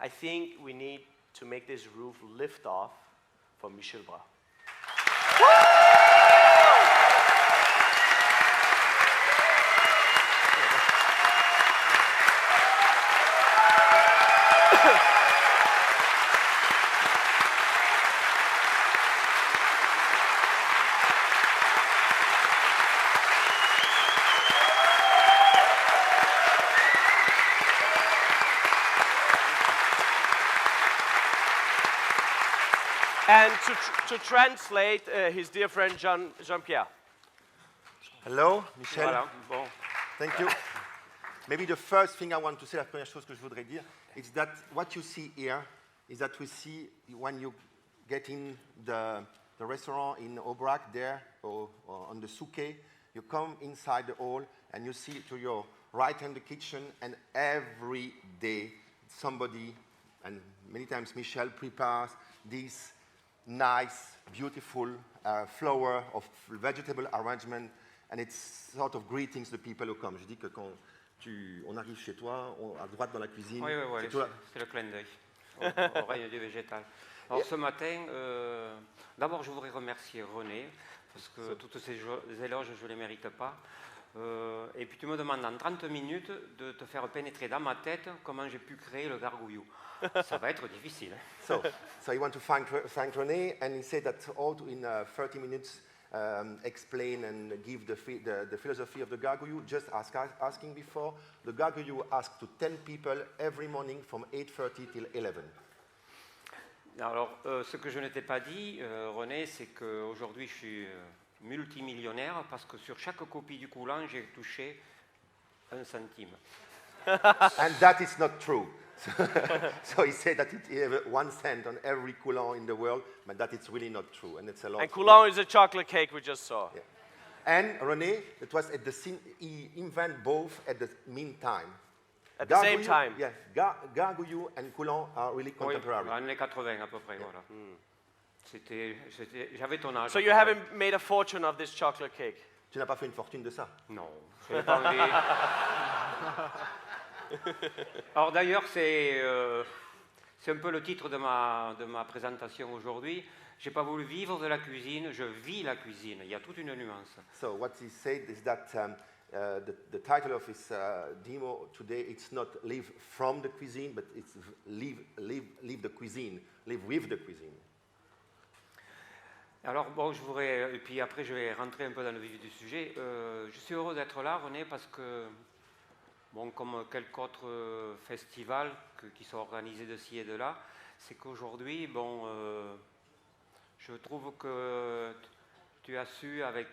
I think we need to make this roof lift off for Michel Bras. And to translate, his dear friend Jean-Pierre. Hello, Michel. Voilà, bon. Thank you. Maybe the first thing I want to say, la première chose que je voudrais dire, is that what you see here is that we see when you get in the restaurant in Aubrac there, or on the Souquet, you come inside the hall and you see to your right hand the kitchen, and every day somebody, and many times Michel, prepares this nice, beautiful flower of vegetable arrangement, and it's sort of greetings to people who come. Je dis que quand on arrive chez toi, à droite dans la cuisine, oui, c'est le clin d'œil au règne du végétal. Alors ce matin, d'abord je voudrais remercier René, parce que toutes ces éloges, je ne les mérite pas. Et puis tu me demandes en 30 minutes de te faire pénétrer dans ma tête comment j'ai pu créer le gargouillou. Ça va être difficile. So you want to thank René, and he said that all in 30 minutes explain and give the philosophy of the gargouillou. Just asking before, the gargouillou asked to 10 people every morning from 8:30 till 11. Alors, ce que je ne t'ai pas dit, René, c'est qu'aujourd'hui je suis multimillionnaire parce que sur chaque copie du coulant, j'ai touché 1 centime. And that is not true. So he said that he have 1 cent on every coulant in the world, but that is really not true, and it's a lot. And coulant is a chocolate cake we just saw. Yeah. And René, it was at the he invented both at the meantime. At the same time. Yes, gargouillou and coulant are really contemporary. Oui, années 80 à peu près, yeah. Voilà. J'avais ton âge. So you haven't made a fortune of this chocolate cake? Tu n'as pas fait une fortune de ça? Non, je n'ai pas envie. Alors d'ailleurs, c'est un peu le titre de ma présentation aujourd'hui. Je n'ai pas voulu vivre de la cuisine, je vis la cuisine. Il y a toute une nuance. So what he said is that the title of his demo today, it's not live from the cuisine, but it's live the cuisine, live with the cuisine. Alors bon, et puis après je vais rentrer un peu dans le vif du sujet. Je suis heureux d'être là, René, parce que bon, comme quelques autres festivals qui sont organisés de ci et de là, c'est qu'aujourd'hui, bon, je trouve que tu as su, avec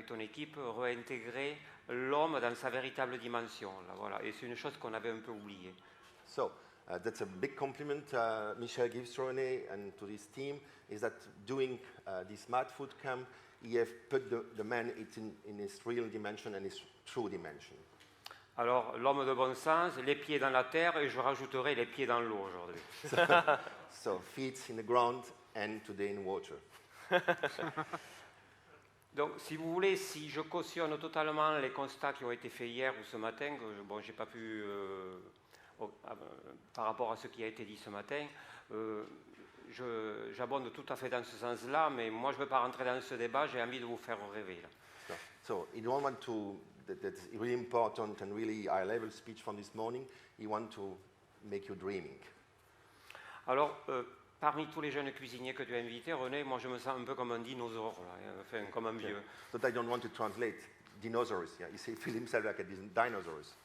ton équipe, réintégrer l'homme dans sa véritable dimension. Là, voilà. Et c'est une chose qu'on avait un peu oubliée. So, that's a big compliment Michel gives to René and to his team, is that doing this Mad Food Camp, he have put the man in his real dimension and his true dimension. Alors, l'homme de bon sens, les pieds dans la terre, et je rajouterai les pieds dans l'eau aujourd'hui. So, feet in the ground and today in water. Donc, si vous voulez, si je cautionne totalement les constats qui ont été faits hier ou ce matin, bon, j'ai pas pu, par rapport à ce qui a été dit ce matin, j'abonde tout à fait dans ce sens-là, mais moi je ne veux pas rentrer dans ce débat, j'ai envie de vous faire rêver. Là. So, he don't want to. That's really important and really high-level speech from this morning. He want to make you dreaming. Alors, parmi tous les jeunes cuisiniers que tu as invités, René, moi je me sens un peu comme un dinosaure, là, enfin, comme un vieux. So I don't want to translate dinosaurs. Yeah, he feels himself like a dinosaurs.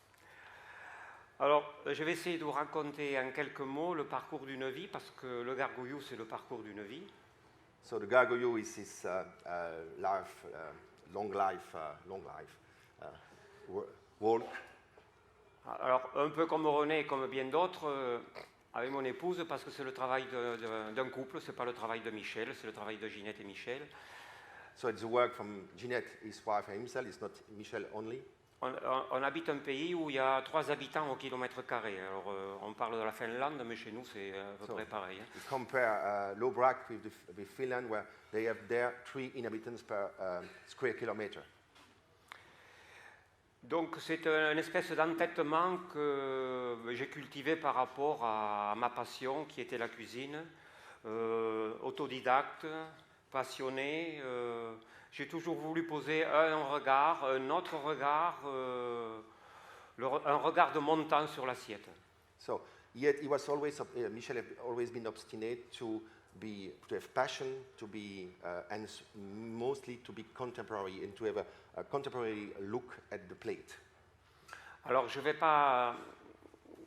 Alors, je vais essayer de vous raconter en quelques mots le parcours d'une vie, parce que le gargouillou, c'est le parcours d'une vie. So the gargouillou is his life, long life walk. Alors, un peu comme René et comme bien d'autres, avec mon épouse, parce que c'est le travail d'un couple, c'est pas le travail de Michel, c'est le travail de Ginette et Michel. So it's the work from Ginette, his wife, and himself. It's not Michel only. On habite un pays où il y a 3 habitants au kilomètre carré. Alors, on parle de la Finlande, mais chez nous, c'est à peu près pareil. Hein. You compare Aubrac with Finland, where they have there 3 inhabitants per square kilometer. Donc c'est une espèce d'entêtement que j'ai cultivé par rapport à ma passion qui était la cuisine, autodidacte, passionné. J'ai toujours voulu poser un regard, un autre regard, un regard de montant sur l'assiette. So yet he was always, Michel had always been obstinate to have passion, to be, and mostly to be contemporary and to have a contemporary look at the plate. Alors je ne vais pas,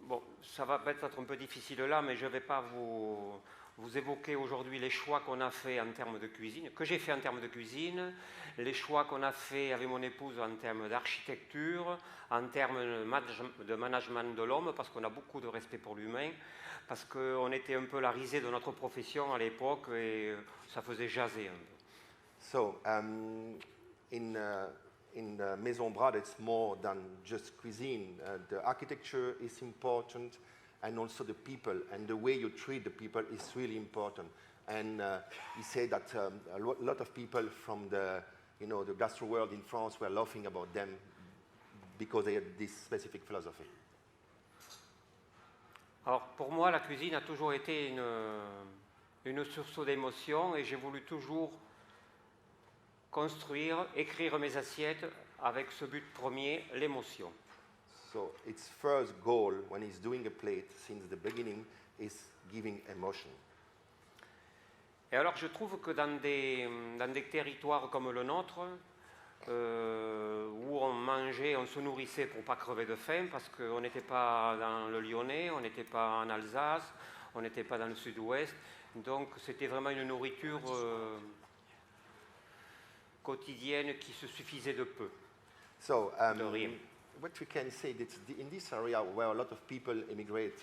bon, ça va peut-être un peu difficile là, mais je ne vais pas vous évoquer aujourd'hui les choix qu'on a fait en termes de cuisine, que j'ai fait en termes de cuisine, les choix qu'on a fait avec mon épouse en termes d'architecture, en termes de management de l'homme, parce qu'on a beaucoup de respect pour l'humain, parce qu'on était un peu la risée de notre profession à l'époque et ça faisait jaser un peu. So in Maison Brad, it's more than just cuisine. The architecture is important, and also the people and the way you treat the people is really important. And he said that a lot of people from the gastro world in France were laughing about them because they had this specific philosophy. Alors pour moi, la cuisine a toujours été une source d'émotion et j'ai voulu toujours construire, écrire mes assiettes avec ce but premier, l'émotion. So its first goal when he's doing a plate since the beginning is giving emotion. Et alors je trouve que dans des territoires comme le nôtre, où on mangeait, on se nourrissait pour ne pas crever de faim, parce qu'on n'était pas dans le Lyonnais, on n'était pas en Alsace, on n'était pas dans le sud-ouest, donc c'était vraiment une nourriture quotidienne qui se suffisait de peu. So de rien. what we can say that in this area where a lot of people immigrate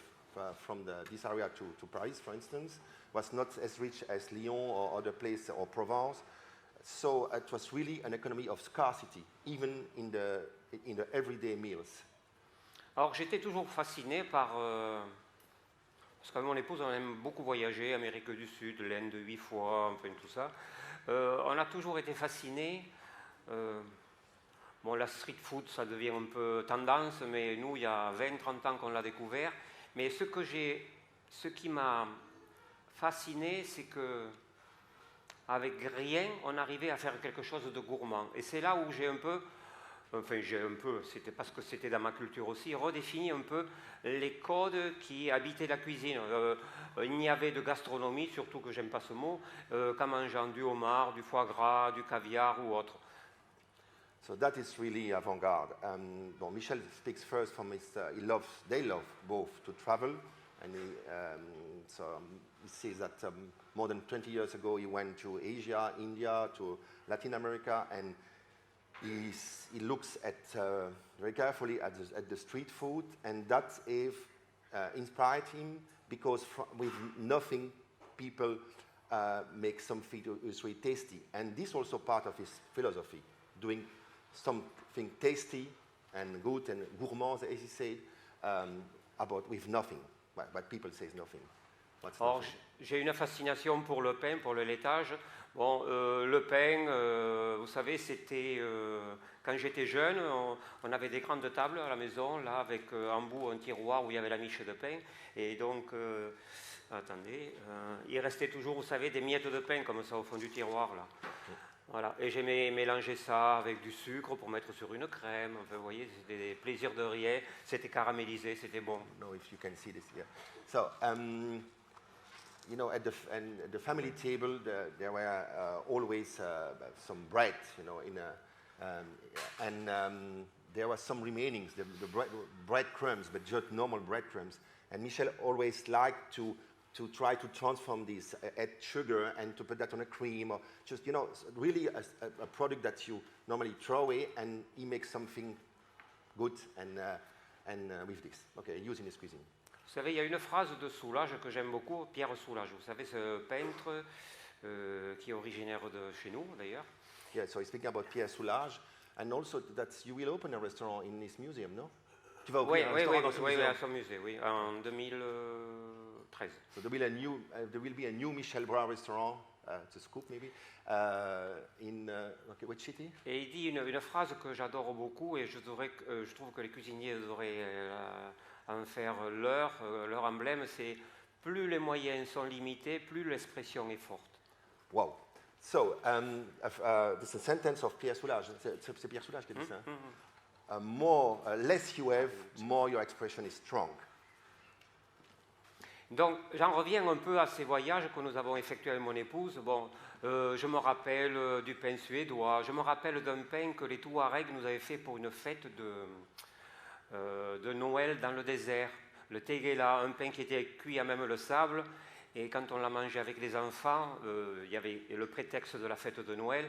from this area to Paris, for instance, was not as rich as Lyon or other places or Provence. So it was really an economy of scarcity, even in the everyday meals. Alors j'étais toujours fasciné par... parce qu'avec mon épouse, on aime beaucoup voyager, Amérique du Sud, l'Inde 8 fois, enfin tout ça. On a toujours été fascinés. Bon, la street food, ça devient un peu tendance, mais nous, il y a 20-30 ans qu'on l'a découvert. Mais ce qui m'a fasciné, c'est que avec rien, on arrivait à faire quelque chose de gourmand. Et c'est là où c'était parce que c'était dans ma culture aussi, redéfini un peu les codes qui habitaient la cuisine. Il n'y avait de gastronomie, surtout que j'aime pas ce mot, qu'en mangeant du homard, du foie gras, du caviar ou autre. So that is really avant-garde. Well, Michel speaks first from his. They love both to travel, and he says that more than 20 years ago he went to Asia, India, to Latin America, and he looks at very carefully at the street food, and that inspired him because with nothing people make something is really tasty, and this also part of his philosophy, doing something tasty and good and gourmand, as he said, about with nothing. But people say nothing. Or, j'ai une fascination pour le pain, pour le laitage. Bon, le pain, vous savez, c'était quand j'étais jeune, on avait des grandes tables à la maison, là, avec en bout un tiroir où il y avait la miche de pain. Et donc, attendez, il restait toujours, vous savez, des miettes de pain comme ça au fond du tiroir, là. Voilà. Et j'aimais mélanger ça avec du sucre pour mettre sur une crème. Enfin, vous voyez, c'était des plaisirs de rien. C'était caramélisé, c'était bon. No, if you can see this here. So, at the family table, there were always some bread, there were some remainings, the breadcrumbs, but just normal breadcrumbs. And Michel always liked to try to transform this, add sugar and to put that on a cream, or just, really a product that you normally throw away, and he makes something good and with this. Okay, using his cuisine. Vous savez, il y a une phrase de Soulages que j'aime beaucoup, Pierre Soulages. Vous savez, ce peintre qui est originaire de chez nous, d'ailleurs. Yeah, so he's speaking about Pierre Soulages, and also that you will open a restaurant in this museum, no? Tu vas ouvrir un restaurant dans ce oui, muséum. à son musée, oui, en 2013. So there will be a new Michel Bras restaurant to scoop maybe. Okay, which city? Et il dit une phrase que j'adore beaucoup et je trouve que les cuisiniers devraient en faire leur emblème, c'est plus les moyens sont limités, plus l'expression est forte. Wow. So, this is a sentence of Pierre Soulages. C'est Pierre Soulages qui dit ça. Less you have, more your expression is strong. Donc, j'en reviens un peu à ces voyages que nous avons effectués avec mon épouse. Bon, je me rappelle du pain suédois, je me rappelle d'un pain que les Touaregs nous avaient fait pour une fête de Noël dans le désert. Le teguela, un pain qui était cuit à même le sable. Et quand on l'a mangé avec les enfants, il y avait le prétexte de la fête de Noël.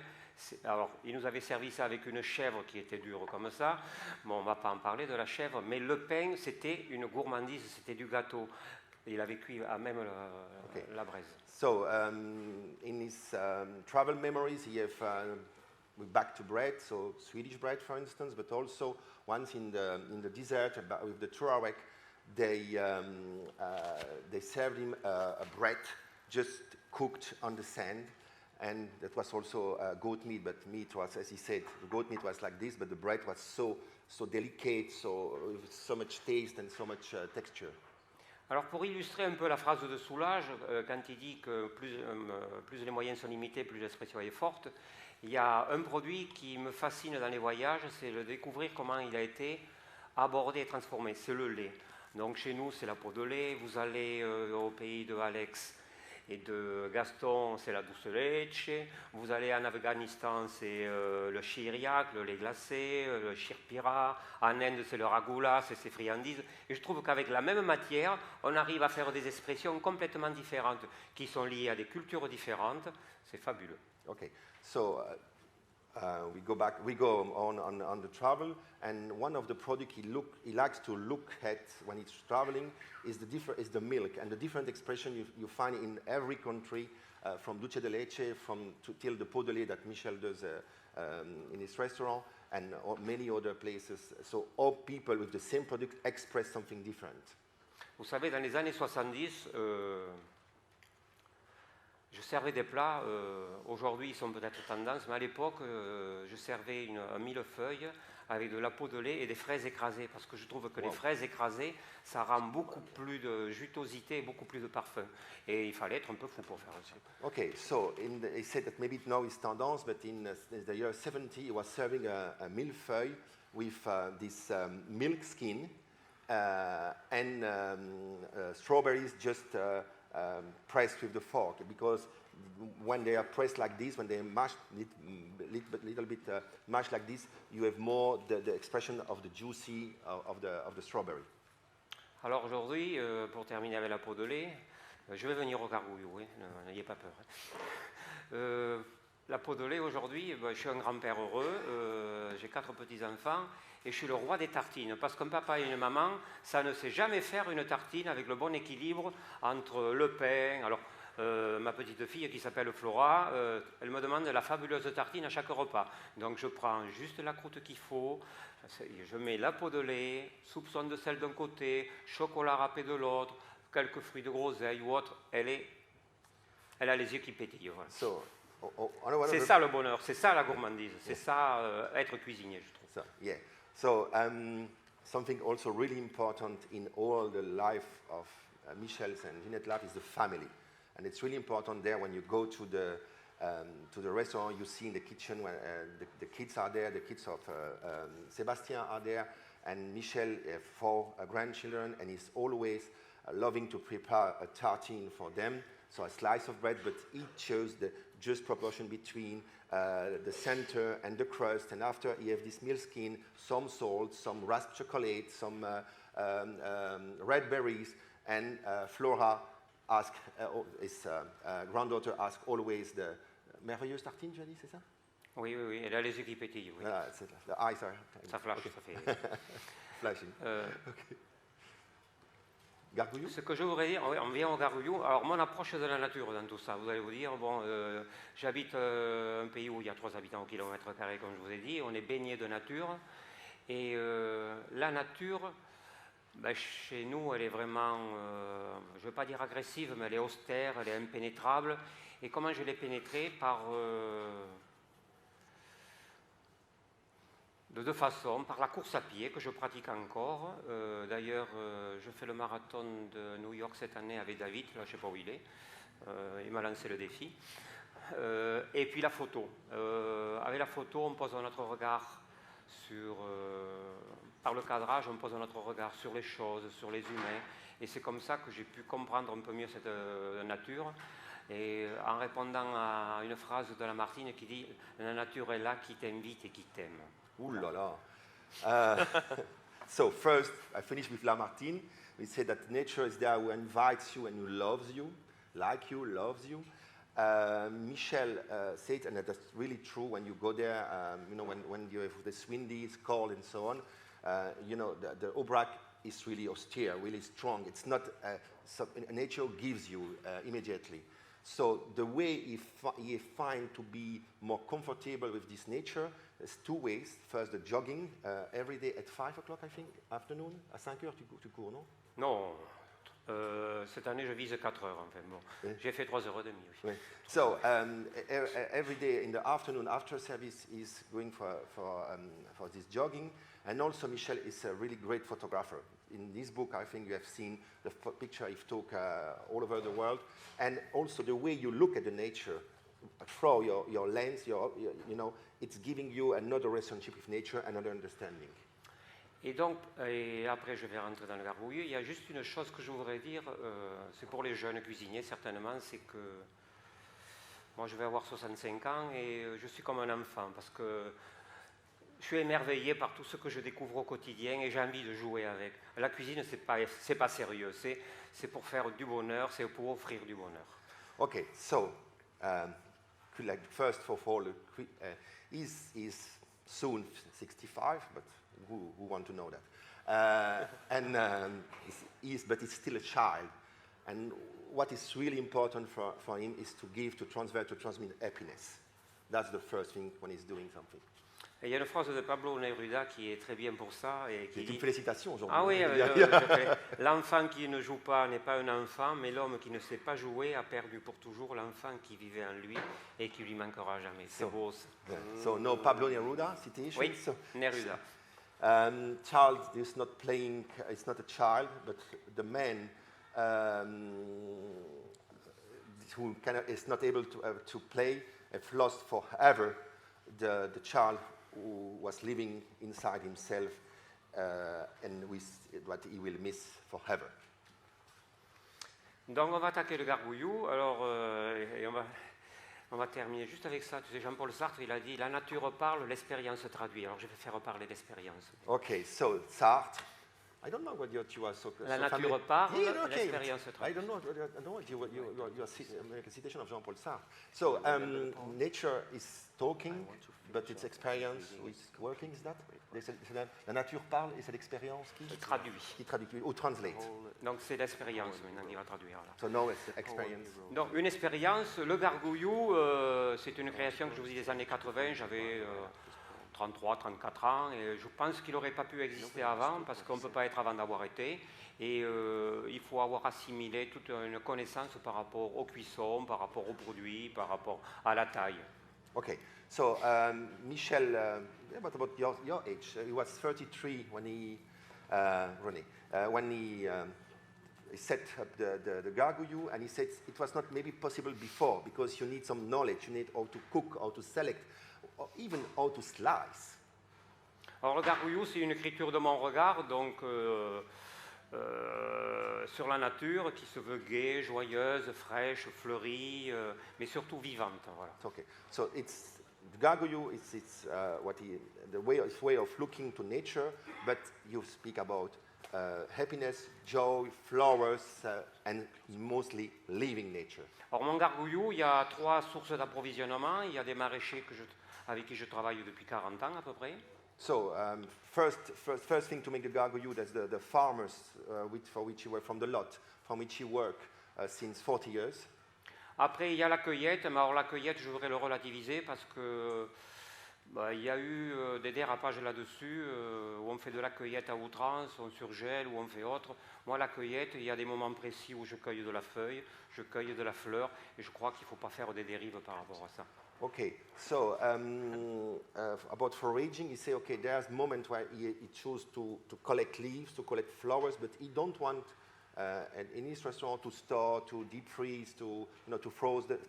Alors, ils nous avaient servi ça avec une chèvre qui était dure comme ça. Bon, on ne va pas en parler de la chèvre, mais le pain, c'était une gourmandise, c'était du gâteau. Il avait cuit à même la braise. So, in his travel memories, he have back to bread, so Swedish bread, for instance, but also once in the desert with the Tuareg, they served him a bread just cooked on the sand, and that was also goat meat. But meat was, as he said, the goat meat was like this, but the bread was so delicate, with so much taste and so much texture. Alors pour illustrer un peu la phrase de Soulages, quand il dit que plus les moyens sont limités, plus l'expression est forte, il y a un produit qui me fascine dans les voyages, c'est de découvrir comment il a été abordé et transformé, c'est le lait. Donc chez nous, c'est la peau de lait, vous allez au pays de Alex et de Gaston, c'est la douce leche, vous allez en Afghanistan, c'est le chiriac, le lait glacé, le shirpira, en Inde, c'est le ragoula, c'est ses friandises. Et je trouve qu'avec la même matière, on arrive à faire des expressions complètement différentes, qui sont liées à des cultures différentes. C'est fabuleux. Okay, so we go on the travel, and one of the products he likes to look at when he's traveling is the milk, and the different expression you find in every country, from dulce de leche till the pot de lait that Michel does in his restaurant, and many other places. So all people with the same product express something different. Vous savez, dans les années 70, je servais des plats, aujourd'hui ils sont peut-être tendance, mais à l'époque je servais un millefeuille avec de la peau de lait et des fraises écrasées, parce que je trouve que les fraises écrasées, ça rend beaucoup plus de jutosité, beaucoup plus de parfum. Et il fallait être un peu fou pour faire ça. Okay, so he said that maybe now it's tendance, but in the year 70 he was serving a millefeuille with this milk skin and strawberries just pressed with the fork, because when they are pressed like this, when they are mashed little bit mashed like this, you have more the expression of the juicy of the strawberry. Alors aujourd'hui, pour terminer avec la peau de lait, je vais venir au gargouillou, oui, n'ayez pas peur. La peau de lait aujourd'hui, je suis un grand-père heureux, j'ai 4 petits-enfants et je suis le roi des tartines, parce qu'un papa et une maman, ça ne sait jamais faire une tartine avec le bon équilibre entre le pain. Alors, ma petite fille qui s'appelle Flora, elle me demande la fabuleuse tartine à chaque repas. Donc je prends juste la croûte qu'il faut, je mets la peau de lait, soupçon de sel d'un côté, chocolat râpé de l'autre, quelques fruits de groseille ou autre. Elle a les yeux qui pétillent. Voilà. C'est ça le bonheur, c'est ça la gourmandise, c'est ça être cuisinier, je trouve. So something also really important in all the life of Michel's and Ginette life is the family. And it's really important there when you go to the restaurant, you see in the kitchen when the kids are there, the kids of Sébastien are there, and Michel have 4 grandchildren, and he's always loving to prepare a tartine for them, so a slice of bread, but he chose the just proportion between the center and the crust, and after you have this milk skin, some salt, some rasped chocolate, some red berries, and Flora his granddaughter asked always the merveilleuse tartine, tu as dit, c'est ça? Oui, elle a les yeux qui pétillent. Oui. The eyes are... Ça flash, okay. ça fait... Flashing. Okay. Gargouillou? Ce que je voudrais dire, on vient au gargouillou. Alors, mon approche de la nature dans tout ça, vous allez vous dire, bon, j'habite un pays où il y a 3 habitants au kilomètre carré, comme je vous ai dit, on est baigné de nature. Et la nature, chez nous, elle est vraiment, je ne veux pas dire agressive, mais elle est austère, elle est impénétrable. Et comment je l'ai pénétrée? De deux façons, par la course à pied que je pratique encore. D'ailleurs, je fais le marathon de New York cette année avec David, là je ne sais pas où il est, il m'a lancé le défi. Et puis la photo. Avec la photo, on pose notre regard par le cadrage, on pose notre regard sur les choses, sur les humains. Et c'est comme ça que j'ai pu comprendre un peu mieux cette nature. Et en répondant à une phrase de Lamartine qui dit « La nature est là qui t'invite et qui t'aime ». Ooh la la. So first, I finish with Lamartine. We say that nature is there who invites you and who loves you, like you, loves you. Michel said, and that's really true when you go there, when you have the windy, it's cold and so on, the Aubrac is really austere, really strong. It's not, nature gives you immediately. So the way he find to be more comfortable with this nature, there's two ways. First, the jogging every day at 5 o'clock, I think, afternoon. À 5 heures, tu cours, non? Non, cette année je vise 4 heures. Enfin, bon. Oui. J'ai fait 3h30. Oui. Oui. So every day in the afternoon after service is going for this jogging. And also Michel is a really great photographer. In this book, I think you have seen the picture he took all over the world. And also the way you look at the nature through your lens, it's giving you another relationship with nature, another understanding. Et donc, après je vais rentrer dans le gargouilleux, il y a juste une chose que je voudrais dire, c'est pour les jeunes cuisiniers certainement, c'est que moi je vais avoir 65 ans et je suis comme un enfant parce que je suis émerveillé par tout ce que je découvre au quotidien et j'ai envie de jouer avec. La cuisine, c'est pas sérieux, c'est pour faire du bonheur, c'est pour offrir du bonheur. Okay, so first of all, he's soon 65, but who want to know that? But he's still a child, and what is really important for him is to give, to transmit happiness. That's the first thing when he's doing something. Et il y a une phrase de Pablo Neruda qui est très bien pour ça. Et qui C'est dit, une félicitation aujourd'hui. Ah oui, l'enfant qui ne joue pas n'est pas un enfant, mais l'homme qui ne sait pas jouer a perdu pour toujours l'enfant qui vivait en lui et qui lui manquera jamais. C'est beau ça. Yeah. So no Pablo Neruda citation. Oui, So, Neruda. child is not playing, it's not a child, but the man who is not able to play have lost forever the child who was living inside himself and with what he will miss forever. Donc on va attaquer le gargouillou. Alors, et on va terminer juste avec ça. Tu sais, Jean-Paul Sartre, il a dit « La nature parle, l'expérience traduit ». Alors je vais faire parler l'expérience. Okay, so Sartre, I don't know what you are so La so nature familiar. parle, Yeah, okay. l'expérience I traduit. don't know what you make a citation of Jean-Paul Sartre. So nature is talking, but its experience is working. Is that? La nature parle et c'est l'expérience qui traduit ou translate. Donc c'est l'expérience maintenant qui va traduire. Là. So now it's experience. Donc une expérience, le gargouillou, c'est une création que je vous dis des années 80, j'avais 33, 34 ans, et je pense qu'il n'aurait pas pu exister avant, parce qu'on ne peut pas être avant d'avoir été, et il faut avoir assimilé toute une connaissance par rapport aux cuissons, par rapport aux produits, par rapport à la taille. Okay, so Michel, what about your age? He was 33 when he, when he set up the gargouillou, and he said it was not maybe possible before because you need some knowledge, you need how to cook, how to select, or even how to slice. Alors le gargouillou, c'est une écriture de mon regard, donc sur la nature qui se veut gaie, joyeuse, fraîche, fleurie, mais surtout vivante. Voilà. Okay, so it's the gargouillou. It's his way of looking to nature, but you speak about happiness, joy, flowers, and mostly living nature. Alors mon gargouillou, il y a 3 sources d'approvisionnement. Il y a des maraîchers avec qui je travaille depuis 40 ans à peu près. So first thing to make the gargouillou, that's the farmers for which you work from the lot, from which you work since 40 years. Après, il y a la cueillette, mais alors la cueillette, je voudrais le relativiser parce que Bah, il y a eu des dérapages là-dessus, où on fait de la cueillette à outrance, on surgèle, ou on fait autre. Moi, la cueillette, il y a des moments précis où je cueille de la feuille, je cueille de la fleur, et je crois qu'il ne faut pas faire des dérives par rapport à ça. Okay, so about foraging, you say, okay, there's a moment where he chose to collect leaves, to collect flowers, but he don't want in his restaurant to store, to deep freeze, to to froze the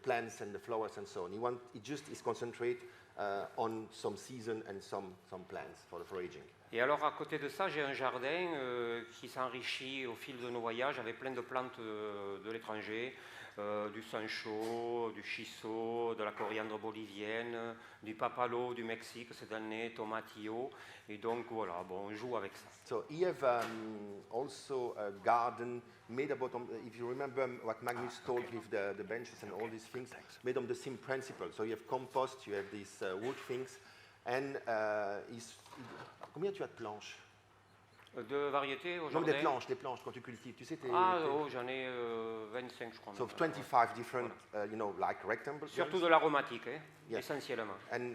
plants and the flowers and so on. He just is concentrate on some season and some plants for the foraging. Et alors, à côté de ça, j'ai un jardin qui s'enrichit au fil de nos voyages avec plein de plantes de l'étranger, du sancho, du shiso, de la coriandre bolivienne, du papalo du Mexique cette année, tomatillo. Et donc, voilà, bon, on joue avec ça. So you have also a garden made about, if you remember what Magnus told with the benches and all these things, made on the same principle. So you have compost, you have these wood things, and combien tu as de planches? De variétés au Non, jardin? des planches quand tu cultives. Tu sais, J'en ai 25, je crois. So 25 different, like rectangles. Surtout de l'aromatique, hein, Yeah. essentiellement. And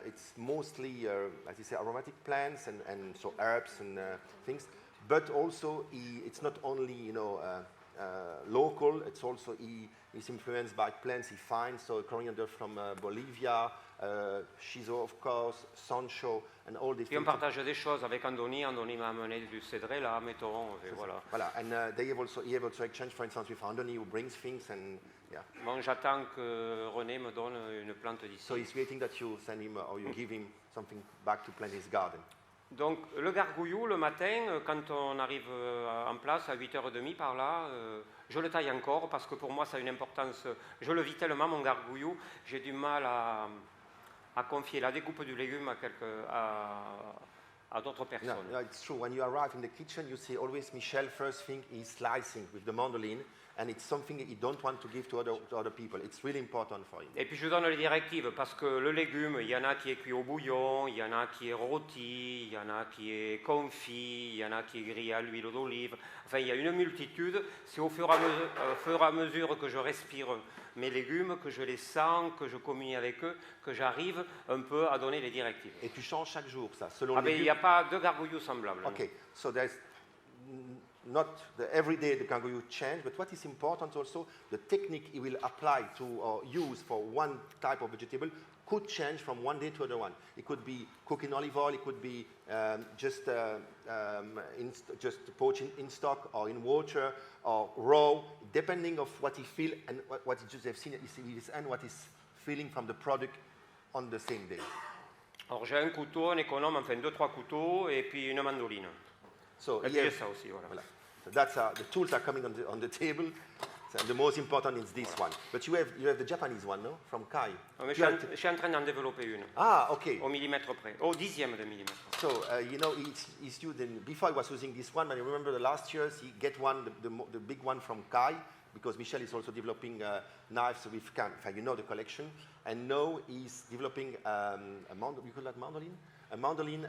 it's mostly, as you say, aromatic plants and so herbs and things. But also, it's not only local. It's also he's influenced by plants he finds. So coriander from Bolivia, shiso of course, sancho, and all these Puis on things. partage des choses avec Andoni. Andoni m'a amené du cédré là, mettons. Et voilà. Voilà, and he have also exchange, for instance, with Andoni, who brings things, and yeah. Bon, j'attends que René me donne une plante d'ici. So he's waiting that you send him or you give him something back to plant his garden. Donc le gargouillou, le matin, quand on arrive en place à 8h30 par là, je le taille encore parce que pour moi ça a une importance. Je le vis tellement mon gargouillou, j'ai du mal à confier la découpe du légume à d'autres personnes. Yeah, it's true. When you arrive in the kitchen, you see always Michel first thing is slicing with the mandolin, and it's something he don't want to give to other people. It's really important for him. Et puis je donne les directives parce que le légume, il y en a qui est cuit au bouillon, il y en a qui est rôti, il y en a qui est confit, il y en a qui est grillé à l'huile d'olive. Enfin, il y a une multitude. C'est au fur et à mesure que je respire mes légumes, que je les sens, que je communie avec eux, que j'arrive un peu à donner les directives. Et tu changes chaque jour ça, selon Ah les ben, il n'y a pas de gargouillou semblable. non. Okay, so there's not the everyday the kangaroo change, but what is important also, the technique he will apply to or use for one type of vegetable could change from one day to another one. It could be cooked in olive oil, it could be just poached in stock or in water or raw, depending of what he feel and what he just have seen and what he's feeling from the product on the same day. Alors j'ai un couteau, un économe, enfin 2-3 couteaux et puis une mandoline. So Et puis here- j'ai ça aussi, voilà. Voilà. So that's the tools are coming on the table. So the most important is this one. But you have the Japanese one, no? From Kai. Mais You have je suis en train d'en développer une, okay. au millimètre près, au dixième de millimètre. So he's using, before he was using this one, but I remember the last years he get one, the big one from Kai, because Michel is also developing knives with the collection, and now he's developing we call that mandolin? A mandolin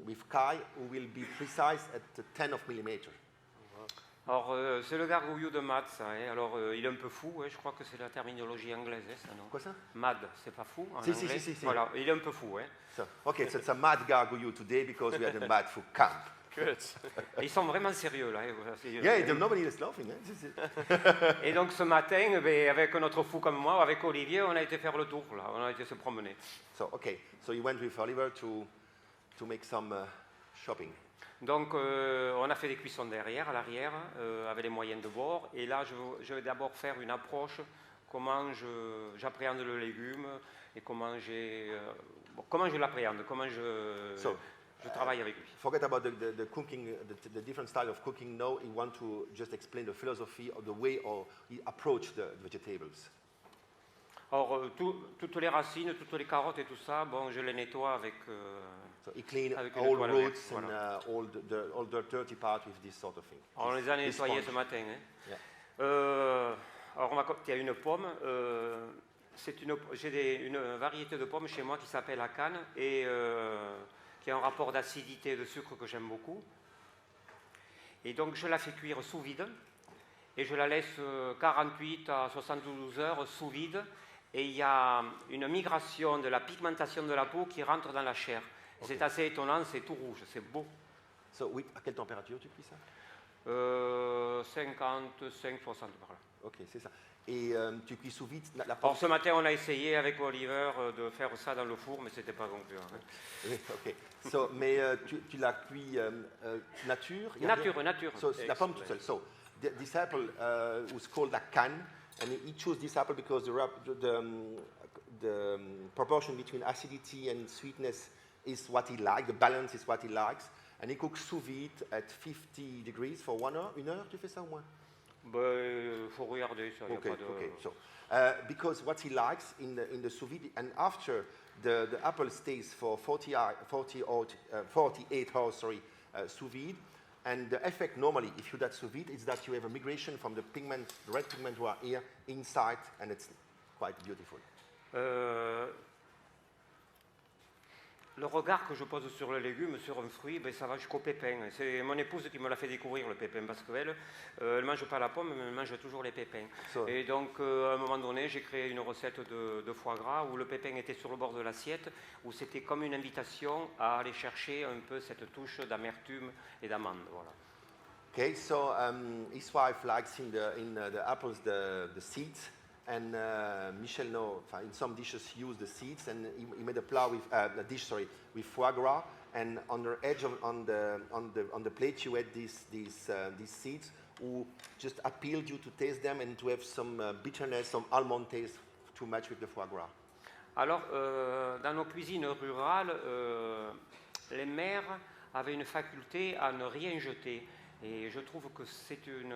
with Kai who will be precise at the 10 of millimeter. Alors c'est le gargouillou de Mad, ça. Hein. Alors il est un peu fou, hein. Je crois que c'est la terminologie anglaise, hein, ça, non? Quoi ça? Mad, c'est pas fou en Si, anglais. si. Voilà, il est un peu fou, hein. So, okay, so it's a mad gargoyle today because we had a mad food camp. Et ils sont vraiment sérieux là. Hein. Voilà, Yeah, nobody is laughing. Et donc ce matin, ben, avec notre fou comme moi, avec Olivier, on a été faire le tour là, on a été se promener. So, okay, so you went with Oliver to make some shopping. Donc on a fait des cuissons derrière, à l'arrière, avec les moyens de bord. Et là, je vais d'abord faire une approche, comment j'appréhende le légume et comment je l'appréhende, comment je travaille avec lui. Forget about the cooking, the different style of cooking. Now, you want to just explain the philosophy or the way or you approach the vegetables. Or, toutes les racines, toutes les carottes et tout ça, bon, je les nettoie avec... So you clean Avec une all toile roots verte, and voilà. all the dirty part with this sort of thing. On les a This nettoyés sponge. ce matin. Hein. Yeah. Alors, il y a une pomme. J'ai une variété de pommes chez moi qui s'appelle la canne et qui a un rapport d'acidité et de sucre que j'aime beaucoup. Et donc, je la fais cuire sous vide. et je la laisse 48 à 72 heures sous vide. Et il y a une migration de la pigmentation de la peau qui rentre dans la chair. Ok. C'est assez étonnant, c'est tout rouge, c'est beau. So, oui, à quelle température tu cuis ça? 55-60 par là. Ok, c'est ça. Et tu cuis sous vide la Alors pomme. ce matin, on a essayé avec Oliver de faire ça dans le four, mais c'était pas concluant. Hein. Oui, ok. So, mais tu la cuis nature? Il y a rien? Nature. So, la pomme toute seule. So, this apple was called a can, and he chose this apple because the proportion between acidity and sweetness is what he likes, the balance is what he likes, and he cooks sous vide at 50 degrees for 1 heure. 1 heure, tu fais ça au moins? Ben, faut regarder ça. Y a Okay, pas de... okay. So, because what he likes in the sous vide, and after the apple stays for 48 hours, sous vide, and the effect normally, if you do that sous vide, is that you have a migration from the pigment, the red pigment who are here inside, and it's quite beautiful. Le regard que je pose sur le légume, sur un fruit, ben, ça va jusqu'au pépin. C'est mon épouse qui me l'a fait découvrir, le pépin, parce qu'elle ne mange pas la pomme, mais elle mange toujours les pépins. So- Et donc, à un moment donné, j'ai créé une recette de foie gras où le pépin était sur le bord de l'assiette, où c'était comme une invitation à aller chercher un peu cette touche d'amertume et d'amande. Voilà. Okay, so his wife likes in the apples the seeds, and Michel in some dishes use the seeds, and he made a plow with a dish, with foie gras, and on the edge on the plate you had these seeds, who just appealed you to taste them and to have some bitterness, some almond taste to match with the foie gras. Alors, dans nos cuisines rurales, les mères avaient une faculté à ne rien jeter. Et je trouve que c'est une...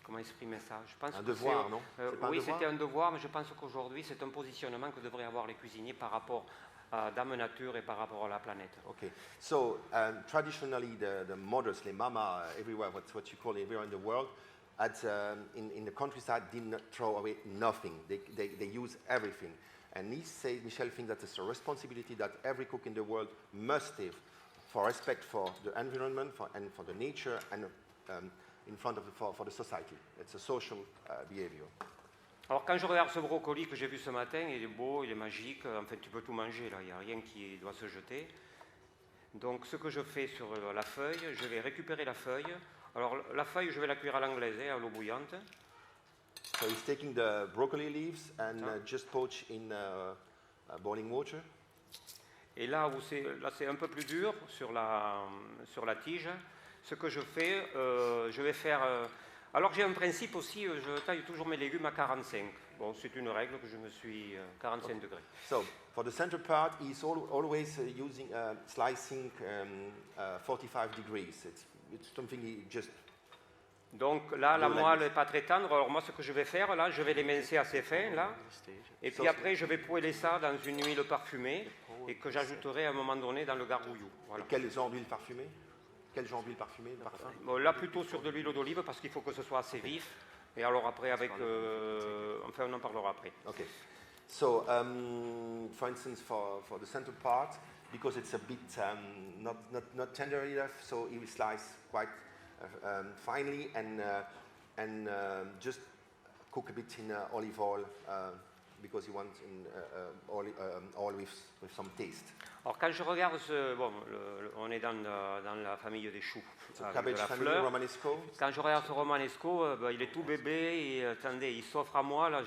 comment exprimer ça? Je pense Un que devoir, non? C'est pas un oui, devoir? c'était un devoir, mais je pense qu'aujourd'hui, c'est un positionnement que devraient avoir les cuisiniers par rapport à Dame Nature et par rapport à la planète. Okay, so traditionally the mothers, les mamas, everywhere, what you call everywhere in the world, in the countryside did not throw away nothing. They use everything. And Michel thinks that it's a responsibility that every cook in the world must have for respect for the environment and for the nature and in front of for the society. It's a social behavior. Alors quand je regarde ce brocoli que j'ai vu ce matin, il est beau, il est magique, enfin tu peux tout manger là, il n'y a rien qui doit se jeter. Donc ce que je fais sur la feuille, je vais récupérer la feuille. Alors la feuille, je vais la cuire à l'anglaise, à l'eau bouillante. So he's taking the broccoli leaves and just poach in boiling water. Et là où c'est un peu plus dur sur la tige, ce que je fais, je vais faire... alors j'ai un principe aussi, je taille toujours mes légumes à 45. Bon, c'est une règle que je me suis... 45 degrés. So for the center part, he's always using slicing 45 degrees. It's something he just... Donc là, la Like moelle this. n'est pas très tendre. Alors moi, ce que je vais faire, là, je vais l'émincer assez fin, là. Et puis après, je vais poêler ça dans une huile parfumée et que j'ajouterai à un moment donné dans le gargouillou. Voilà. Quel genre d'huile parfumée? Quel genre d'huile parfumée, de parfum? Bon, là, plutôt sur de l'huile d'olive parce qu'il faut que ce soit assez vif. Et alors après, avec... enfin, on en parlera après. Okay. So, for instance, for the center part, because it's a bit not tender enough, so he will slice quite finely and just cook a bit in olive oil because he wants oil with some taste. Alors quand je regarde bon, on est dans la famille des choux, So avec cabbage de la family, fleur. Romanesco. Quand je regarde ce romanesco, ben, il est tout bébé et attendez, il s'offre à moi, là,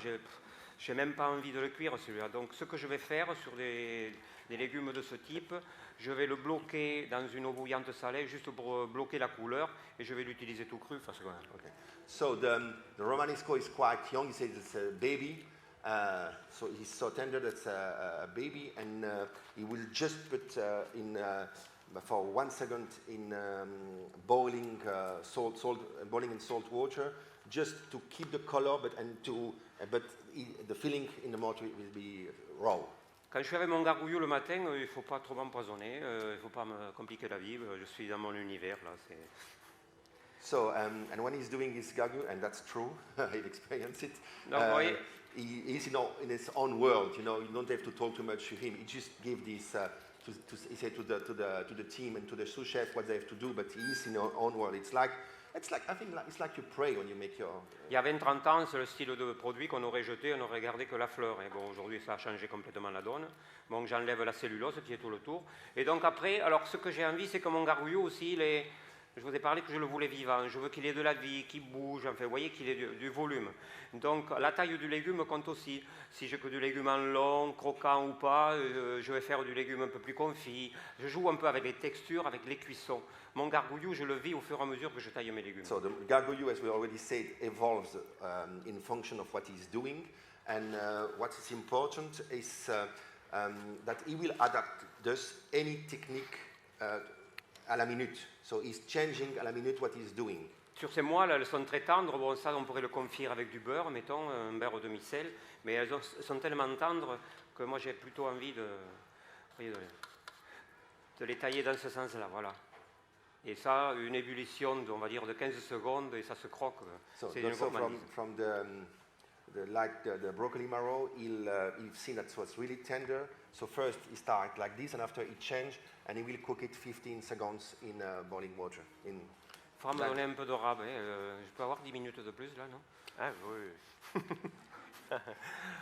j'ai même pas envie de le cuire celui-là. Donc ce que je vais faire sur des légumes de ce type, je vais le bloquer dans une eau bouillante salée, juste pour bloquer la couleur, et je vais l'utiliser tout cru. Parce que, Okay. So the Romanesco is quite young. He says it's a baby. So he's so tender that's a baby, and he will just put in for 1 second in boiling boiling in salt water, just to keep the color, but the filling in the mouth will be raw. quand je fais avec mon gargouillou le matin, il ne faut pas trop m'empoisonner, il ne faut pas me compliquer la vie, je suis dans mon univers là. So and when he's doing his gagu, and that's true, I've experienced it. No, boy. He's in his own world. You know, you don't have to talk too much to him. He just gives this he said to the team and to the sous chef what they have to do, but he is in his own world. It's like I think it's like you pray when you make your. Il y a 20-30 ans, c'est le style de produit qu'on aurait jeté, on n'aurait gardé que la fleur. Et bon, aujourd'hui, ça a changé complètement la donne. Donc, j'enlève la cellulose qui est tout le tour. Et donc, après, alors, ce que j'ai envie, c'est que mon gargouillou aussi, je vous ai parlé que je le voulais vivant. Je veux qu'il ait de la vie, qu'il bouge, enfin, vous voyez, qu'il ait du volume. Donc, la taille du légume compte aussi. Si j'ai que du légume en long, croquant ou pas, je vais faire du légume un peu plus confit. Je joue un peu avec les textures, avec les cuissons. Mon gargouillou, je le vis au fur et à mesure que je taille mes légumes. So the gargouillou, as we already said, evolves in function of what he's doing, and what is important is that he will adapt thus any technique à la minute. So he's changing à la minute what he's doing. Sur ces moelles, elles sont très tendres. Bon, ça, on pourrait le confire avec du beurre, mettons, un beurre demi-sel. Mais elles sont tellement tendres que moi, j'ai plutôt envie de les tailler dans ce sens-là, voilà. Et ça, une ébullition, on va dire, de 15 secondes, et ça se croque. So, C'est une so gourmandise. from the broccoli marrow, he'll see that it was really tender. So first he starts like this, and after he change, and he will cook it 15 seconds in boiling water. Il faudra me donner un peu de rab. Je peux avoir 10 minutes de plus, là, non? Ah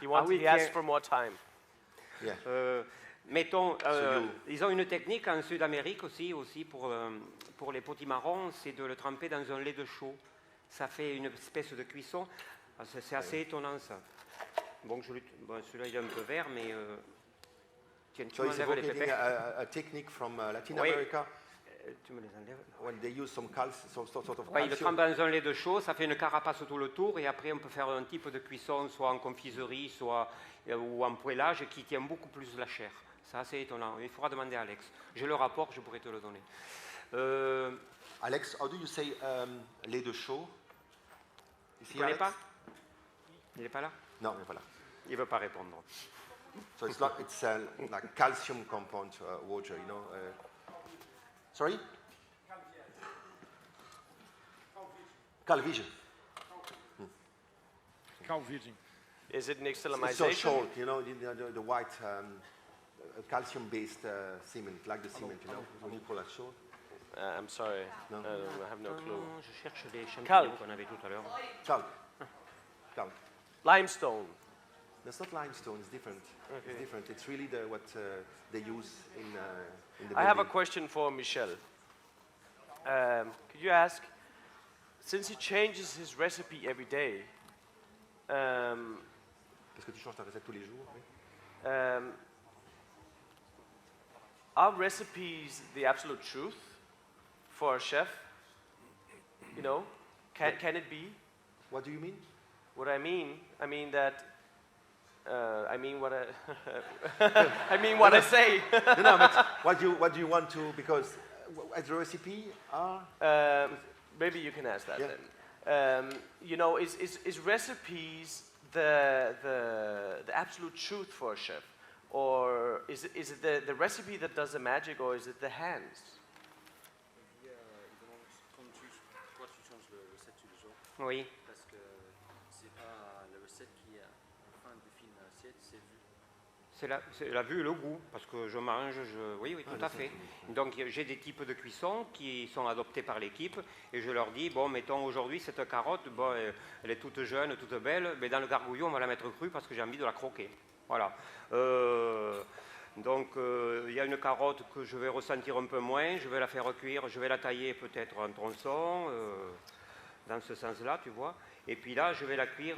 oui. He asks for more time. Yeah. Mettons, ils ont une technique en Sud-Amérique aussi pour les potimarrons, c'est de le tremper dans un lait de chaux. Ça fait une espèce de cuisson. C'est assez étonnant, ça. Bon, celui-là, il est un peu vert, mais... Tiens, tu So he's m'enlèves les evocating pépins. a technique from Latin Oui. America Tu me les enlèves. when they use some sort of Oui, il le calcium. trempe dans un lait de chaux, ça fait une carapace tout le tour, et après on peut faire un type de cuisson, soit en confiserie, soit ou en poêlage, qui tient beaucoup plus la chair. C'est assez étonnant. Il faudra demander à Alex. J'ai le rapport, je pourrais te le donner. Alex, how do you say lait de chaux? Tu ne connais pas? Il n'est pas là? Non, il n'est pas là. Il ne veut pas répondre. So it's like calcium compound water, you know. Sorry? Calvision. Cow virgin. Is it It's so nixtamalization? short, you know, the white calcium-based cement, like the cement, you know. What do you call that, short? I'm sorry. No. I have no clue. Je cherche les champignons Calque. qu'on avait tout à l'heure. Calc. Calc. Limestone. That's not limestone. It's different. Okay. It's different. It's really what they use in the I have a building. question for Michel. Could you ask, since he changes his recipe every day, Parce que tu changes ta recette tous les jours. Oui. are recipes the absolute truth for a chef? You know, can it be? What do you mean? What I mean that. I mean what I. I mean what I say. No, but what do you want to? Because as a recipe are. Maybe you can ask that Yeah. then. You know, is recipes the absolute truth for a chef, or is it the recipe that does the magic, or is it the hands? Quand toi tu changes la recette tous les jours, Oui. parce que c'est pas la recette qui est en fin de film assiette, c'est vu. C'est la vue et le goût, parce que je mange, oui, tout à fait. Donc j'ai des types de cuisson qui sont adoptés par l'équipe, et je leur dis, bon, mettons aujourd'hui cette carotte, bon, elle est toute jeune, toute belle, mais dans le gargouillon on va la mettre crue parce que j'ai envie de la croquer. Voilà. Donc il y a une carotte que je vais ressentir un peu moins, je vais la faire cuire, je vais la tailler peut-être en tronçons, dans ce sens-là, tu vois. Et puis là, je vais la cuire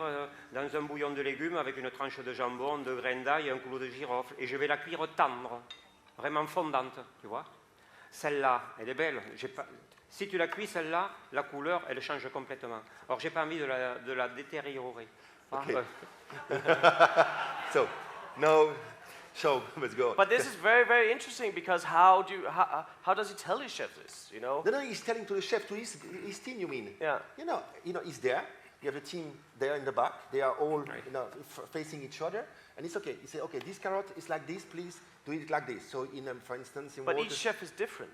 dans un bouillon de légumes avec une tranche de jambon, de graines d'ail et un clou de girofle. Et je vais la cuire tendre, vraiment fondante, tu vois. Celle-là, elle est belle. Si tu la cuis, celle-là, la couleur, elle change complètement. Alors, j'ai pas envie de la détériorer. Okay. So, no, so let's go. But this is very, very interesting because how does he tell his chef this? You know? No, he's telling to the chef, to his team, you mean? Yeah. You know, he's there. You have the team there in the back. They are all, you know, facing each other, and it's okay. He say, okay, this carrot is like this. Please do it like this. So, for instance, in But water. each chef is different.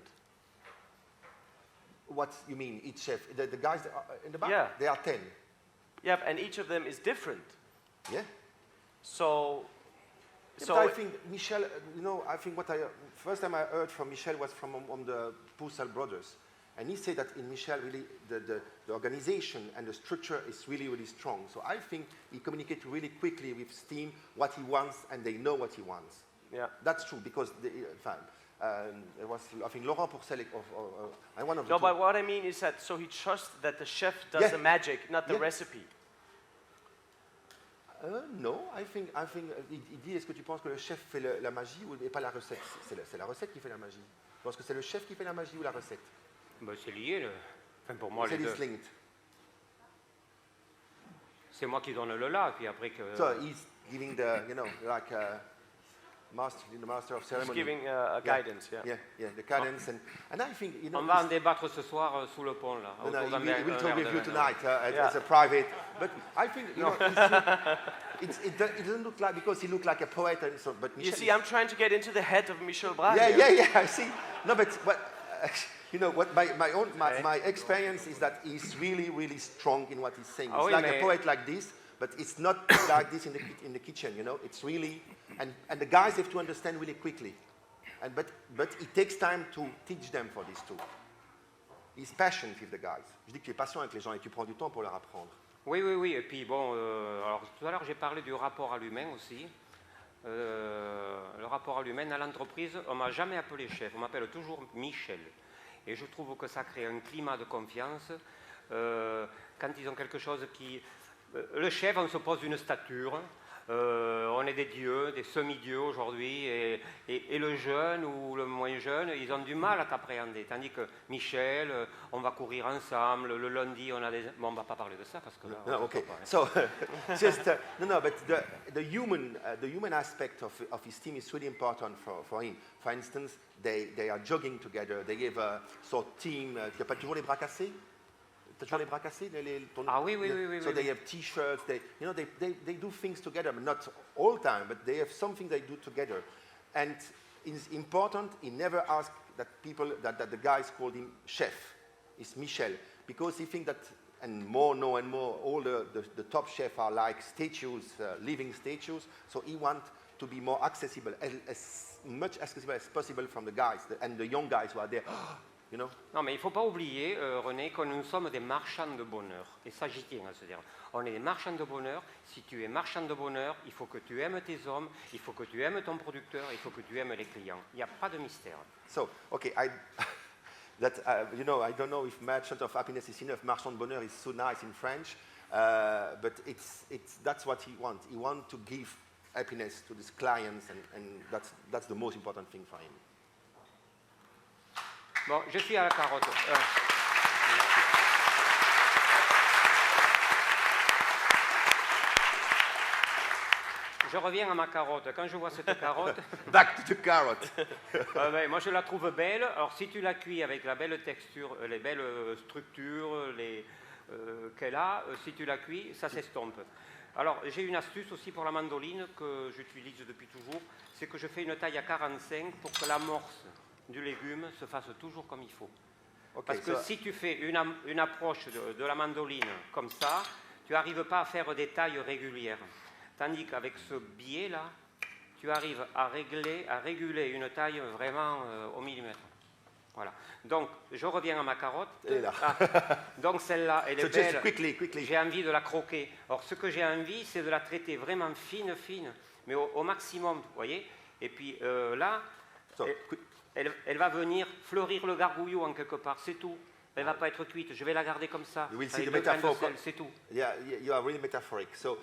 What you mean? Each chef? The guys that are in the back. Yeah. They are 10. Yeah, and each of them is different. Yeah. So So But I think Michel, I think first time I heard from Michel was from the Poussel brothers. And he said that in Michel, really, the organization and the structure is really, really strong. So I think he communicates really quickly with Steam what he wants, and they know what he wants. yeah. That's true, because it was, I think, Laurent Pourcel, and one of the No, two. but what I mean is that so he trusts that the chef does Yeah. the magic, not the Yeah. recipe. Non, I think il dit, est-ce que tu penses que le chef fait la magie et pas la recette? C'est la recette qui fait la magie. Tu penses que c'est le chef qui fait la magie ou la recette? Ben, c'est lié. Enfin, pour moi, C'est les deux. linked. C'est moi qui donne le là, et puis après que. So he's giving the, like the master of He's ceremony. giving a guidance, yeah. Yeah, the cadence. And I think, On va en débattre ce soir sous le pont, là. No, autour d'un he verre- will un talk verre with de you vin. tonight Yeah. as a private. But I think, it doesn't look like, because he looked like a poet and so, but You Michel see, is- I'm trying to get into the head of Michel Bras. yeah, here. I see. No, but what my experience is that he's really, really strong in what he's saying. Ah It's oui, like mais- a poet like this, but it's not like this in the kitchen, It's really, and the guys have to understand really quickly. But it takes time to teach them for this too. He's passionate with the guys. Je dis que tu es patient avec les gens et tu prends du temps pour leur apprendre. Oui. Et puis bon, alors tout à l'heure j'ai parlé du rapport à l'humain aussi. Le rapport à l'humain à l'entreprise, on m'a jamais appelé chef, on m'appelle toujours Michel. Et je trouve que ça crée un climat de confiance. Quand ils ont quelque chose qui... le chef, on se pose une stature. On est des dieux, des semi-dieux aujourd'hui, et le jeune ou le moins jeune, ils ont du mal à t'appréhender. Tandis que Michel, on va courir ensemble, le lundi, on a des... Bon, on ne va pas parler de ça parce que là... on No, se okay. peut pas, hein. So, just but the human aspect of his team is really important for him. For instance, they are jogging together. They have a sort of team. Tu n'as pas toujours les bras cassés? T'as toujours les bras cassés? Ah oui. So they have T-shirts. They do things together, but not all the time. But they have something they do together, and it's important. He never asks that the guys called him chef. It's Michel, because he thinks that, and more all the top chefs are like statues, living statues. So he wants to be more accessible, as much accessible as possible from the guys and the young guys who are there. Non, mais il ne faut pas oublier, René, que nous sommes des marchands de bonheur. Et ça, j'y tiens à se dire. On est des marchands de bonheur. Si tu es marchand de bonheur, il faut que tu aimes tes hommes, il faut que tu aimes ton producteur, il faut que tu aimes les clients. Il n'y a pas de mystère. So, okay, I don't know if merchant of happiness is enough. Marchand de bonheur is so nice in French, but that's what he wants. He wants to give happiness to his clients, and that's the most important thing for him. Bon, je suis à la carotte. Je reviens à ma carotte. Quand je vois cette carotte, Back to the carrot. moi je la trouve belle. Alors si tu la cuis avec la belle texture, les belles structures qu'elle a, si tu la cuis, ça s'estompe. Alors j'ai une astuce aussi pour la mandoline que j'utilise depuis toujours, c'est que je fais une taille à 45 pour que l'amorce du légume se fasse toujours comme il faut. Okay, Parce que so, si tu fais une approche de la mandoline comme ça, tu n'arrives pas à faire des tailles régulières. Tandis qu'avec ce biais-là, tu arrives à réguler une taille vraiment au millimètre. Voilà. Donc, je reviens à ma carotte. Elle est là. Donc, celle-là, elle est so just belle. quickly. J'ai envie de la croquer. Alors, ce que j'ai envie, c'est de la traiter vraiment fine, mais au maximum, vous voyez. Et puis là, So, elle va venir fleurir le gargouillou en quelque part, c'est tout. Elle ne va pas être cuite, je vais la garder comme ça. You will see avec the 2 graines de metaphor. sel, c'est tout. Yeah, you are really metaphoric. So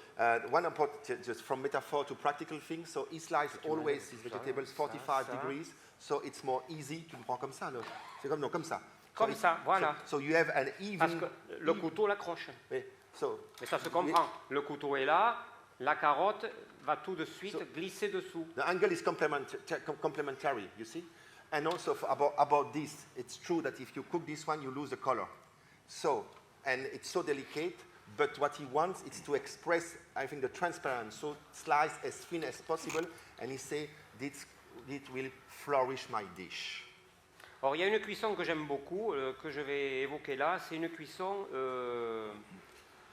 one important, just from metaphor to practical thing. So he slices always his vegetables 45 degrees. So it's more easy. Tu le prends comme ça, là. C'est comme ça. Comme ça, voilà. So you have an Parce even. que le couteau l'accroche. Mais ça se comprend. Le couteau est là, la carotte va tout de suite glisser dessous. The angle is complementary, you see? And also about this, it's true that if you cook this one, you lose the color. So, and it's so delicate, but what he wants is to express, I think, the transparent, so slice as thin as possible, and he say, it will flourish my dish. Alors il y a une cuisson que j'aime beaucoup, que je vais évoquer là, c'est une cuisson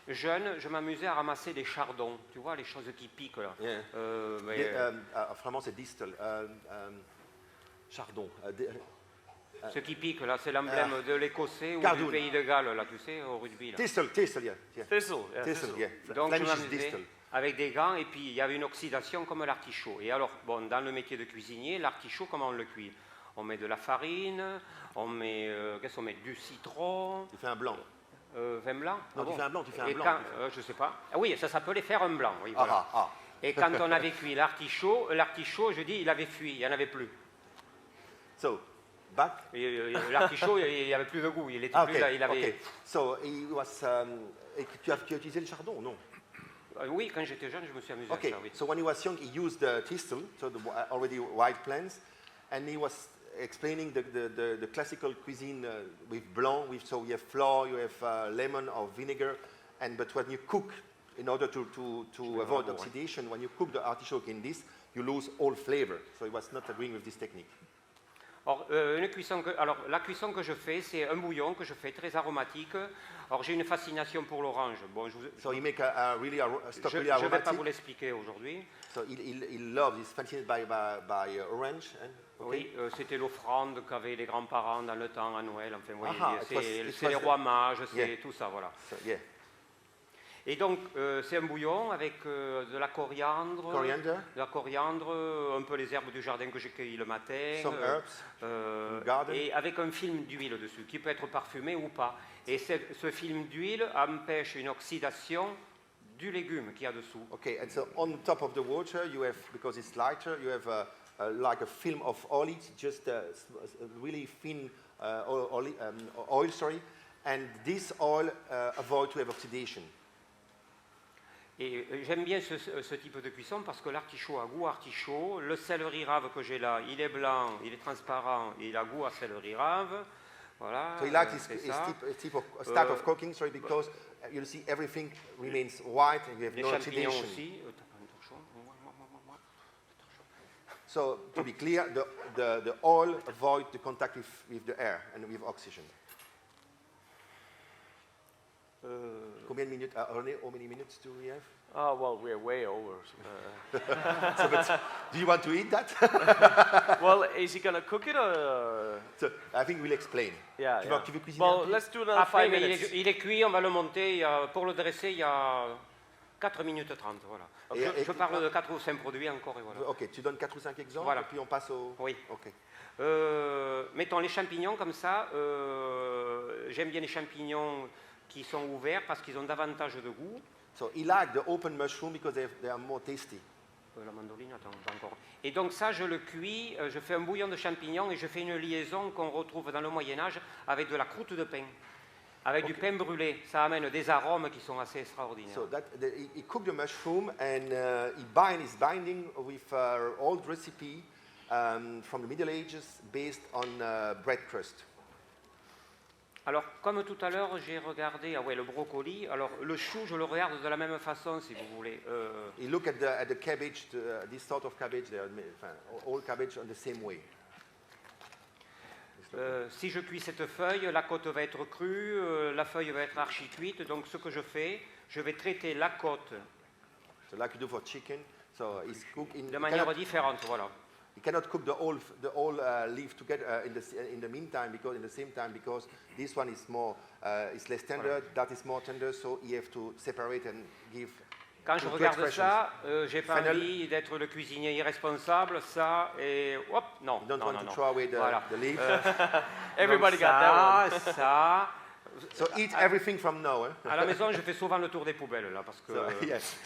jeune, je m'amusais à ramasser des chardons. Tu vois, les choses qui piquent là. Yeah. Mais, En flamand, c'est distel. Chardon. ce qui pique là, c'est l'emblème de l'Écossais ou Cardoon. du Pays de Galles, là, tu sais, au rugby. Là. Tistel, yeah. Thistle, yeah, Tistel, thistle. yeah. Donc je Flemish is m'amusais distel. avec des gants et puis il y avait une oxydation comme l'artichaut. Et alors, bon, dans le métier de cuisinier, l'artichaut, comment on le cuit? On met de la farine, on met, qu'est-ce qu'on met? Du citron, Tu fais un blanc. vin blanc. Non, tu fais un blanc, tu fais un Et blanc. quand, je sais pas. Ah oui, ça s'appelait faire un blanc. Oui, voilà. Ah. Et quand on avait cuit l'artichaut, je dis, il avait fui, il n'y en avait plus. So, back. L'artichaut, il n'y avait plus de goût, il était Ah, plus okay. là, il avait... Okay. So, he was, et tu as utilisé le chardon, non? Oui, quand j'étais jeune, je me suis amusé Okay, à ça, oui. so when he was young, he used the tistel, so the already white plants, and he was explaining the classical cuisine with blanc, so you have flour, you have lemon or vinegar, but when you cook, in order to avoid oxidation, when you cook the artichoke in this, you lose all flavor. So he was not agreeing with this technique. Alors, la cuisson que je fais, c'est un bouillon que je fais très aromatique. Alors, j'ai une fascination pour l'orange. Bon, So he make a really stock je really ne vais pas aromatic. vous l'expliquer aujourd'hui. So he loves, he's fascinated by orange. Oui, c'était l'offrande qu'avaient les grands-parents dans le temps à Noël. Enfin, vous voyez, Ah, c'est les rois mages, c'est Yeah. tout ça, voilà. So, yeah. Et donc, c'est un bouillon avec de la coriandre, un peu les herbes du jardin que j'ai cueillies le matin, Some herbs, garden. et avec un film d'huile dessus, qui peut être parfumé ou pas. Et ce film d'huile empêche une oxydation du légume qu'il y a dessous. Okay, and so on top of the water, you have, because it's lighter, you have like a film of olive, just a really thin oil, and this oil avoid to have oxidation. Et j'aime bien ce type de cuisson parce que l'artichaut a goût artichaut. Le céleri rave que j'ai là, il est blanc, il est transparent et il a goût à céleri rave. Voilà. So he likes c'est his ça. style of cooking, because you'll see everything remains white and you have Les no champignons oxidation. aussi. So to be clear, the oil avoid the contact with the air and with oxygen. Combien de minutes, René, how many minutes do we have? Oh, well, we're way over. So, but do you want to eat that? Well, is he going to cook it or? So I think we'll explain. Yeah, Tu yeah. veux cuisiner un Well, peu? let's do another Après, 5 mais minutes. il est cuit, on va le monter. Pour le dresser, il y a 4 minutes 30. Voilà. Je parle de 4 ou 5 produits encore. Et voilà. Ok, tu donnes 4 ou 5 exemples Voilà. et puis on passe au... Oui. Ok. Mettons les champignons comme ça. J'aime bien les champignons qui sont ouverts parce qu'ils ont davantage de goût. So he liked the open mushroom because they are more tasty. La mandoline, attends, pas encore. Et donc ça, je le cuis, je fais un bouillon de champignons et je fais une liaison qu'on retrouve dans le Moyen-Âge avec de la croûte de pain, avec du pain brûlé. Ça amène des arômes qui sont assez extraordinaires. So he cooked the mushroom and he's binding with old recipe from the Middle Ages based on bread crust. Alors, comme tout à l'heure, j'ai regardé le brocoli. Alors, le chou, je le regarde de la même façon, si vous voulez. You look at the cabbage, this sort of cabbage, they are all cabbage on the same way. Si je cuis cette feuille, la côte va être crue, la feuille va être archi cuite. Donc, ce que je fais, je vais traiter la côte So like you do for chicken, so it's cooked in... de manière différente, voilà. You cannot cook the whole leaf together in the meantime in the same time because this one is more is less tender, that is more tender, so you have to separate and give. Quand je two regarde expressions. ça, j'ai pas Fennel. envie d'être le cuisinier irresponsable, ça et hop, non, You don't non, want non, to non. throw away Voilà. the leaf. Everybody Donc got that one. ça. So eat everything from now. À la maison, je fais souvent le tour des poubelles là, parce que. So, yes.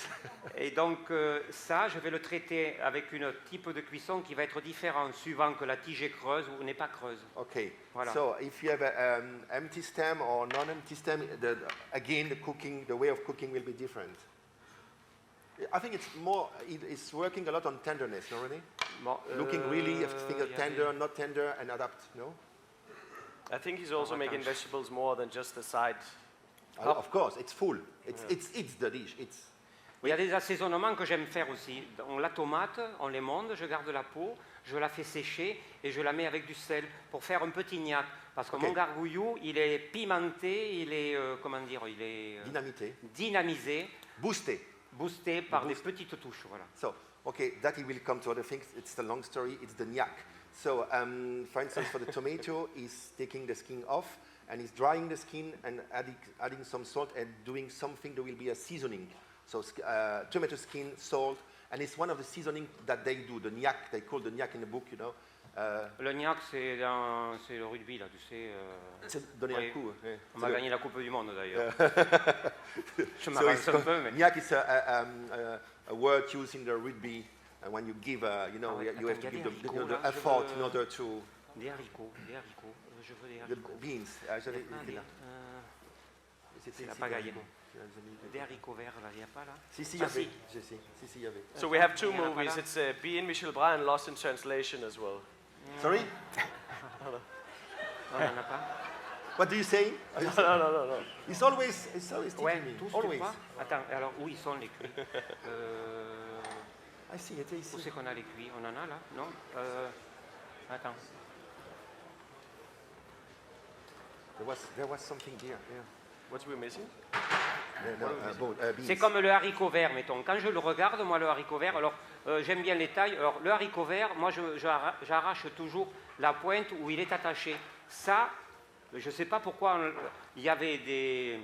Et donc ça, je vais le traiter avec un type de cuisson qui va être différent suivant que la tige est creuse ou n'est pas creuse. Okay. Voilà. So if you have an empty stem or non-empty stem, the way of cooking will be different. I think it's working a lot on tenderness, no, René? Bon, Looking really if finger y a tender, not tender, and adapt, no? I think he's also making vegetables more than just the side. Of course, it's full. It's the dish. Il y a des assaisonnements que j'aime faire aussi. La tomate, on l'émonde, je garde la peau. je la fais sécher et je la mets avec du sel pour faire un petit gnac. Parce que Ok. mon gargouillou, il est pimenté, il est, comment dire, il est Dynamité. dynamisé, Boosté. boosté par des boost. petites touches. Voilà. So, okay, that he will come to other things. It's the long story. It's the gnac. So, for instance, for the tomato, he's taking the skin off and he's drying the skin and adding some salt and doing something. There will be a seasoning. So, tomato skin, salt, and it's one of the seasoning that they do. The gnac, they call the gnac in the book, you know. Le gnac, c'est le rugby, là, tu sais. C'est donner oui. un coup. Ouais. On va gagner la Coupe du Monde, d'ailleurs. Je So m'avance it's un peu, mais... gnac is a word used in the rugby when you give, you know, Ah ouais, you have attends, to il y a give des the haricots, là, je effort veux- in order to Des haricots, des haricots. Je veux des the haricots. beans. J'avais Ah, écrit des, là. c'est la ici, pagaille. haricots. J'avais mis- des haricots verts, là, il n'y a pas, là Si, il y Ah, avait. si. Si, il y avait. So we have two Yeah, movies. voilà. It's Being Michel Bras and Lost in Translation as well. Sorry? Non, on n'en a pas. What do you say? No. It's always Ouais, teaching me. tous, tu Always. vois. Attends, alors où ils sont les cuits Ah si, il était ici. Où c'est qu'on a les cuits On en a là Non Attends. There was something there. Yeah. What's we missing? Beans. C'est comme le haricot vert, mettons. Quand je le regarde, moi, le haricot vert, alors j'aime bien les tailles. Alors, le haricot vert, moi, j'arrache toujours la pointe où il est attaché. Ça, je ne sais pas pourquoi il y avait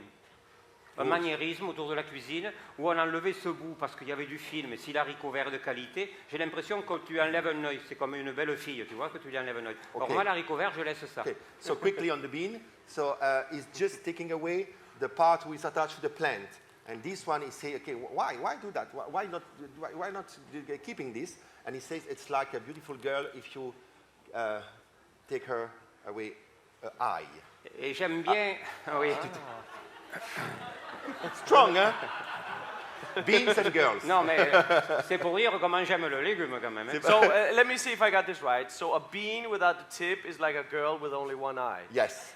un maniérisme autour de la cuisine où on enlevait ce bout parce qu'il y avait du fil. Mais si l'haricot vert est de qualité, j'ai l'impression que tu enlèves un œil. C'est comme une belle fille, tu vois, que tu lui enlèves un œil. Alors, Ok. moi, l'haricot vert, je laisse ça. Okay, so quickly on the bean. So it's just taking away the part who is attached to the plant. And this one is saying, okay, why do that? Why not keeping this? And he says it's like a beautiful girl if you take her away eye. Et j'aime bien... Oui. Strong, hein? Beans and girls. Non, mais c'est pour dire comment j'aime le légume quand même. Hein. So let me see if I got this right. So a bean without the tip is like a girl with only one eye. Yes.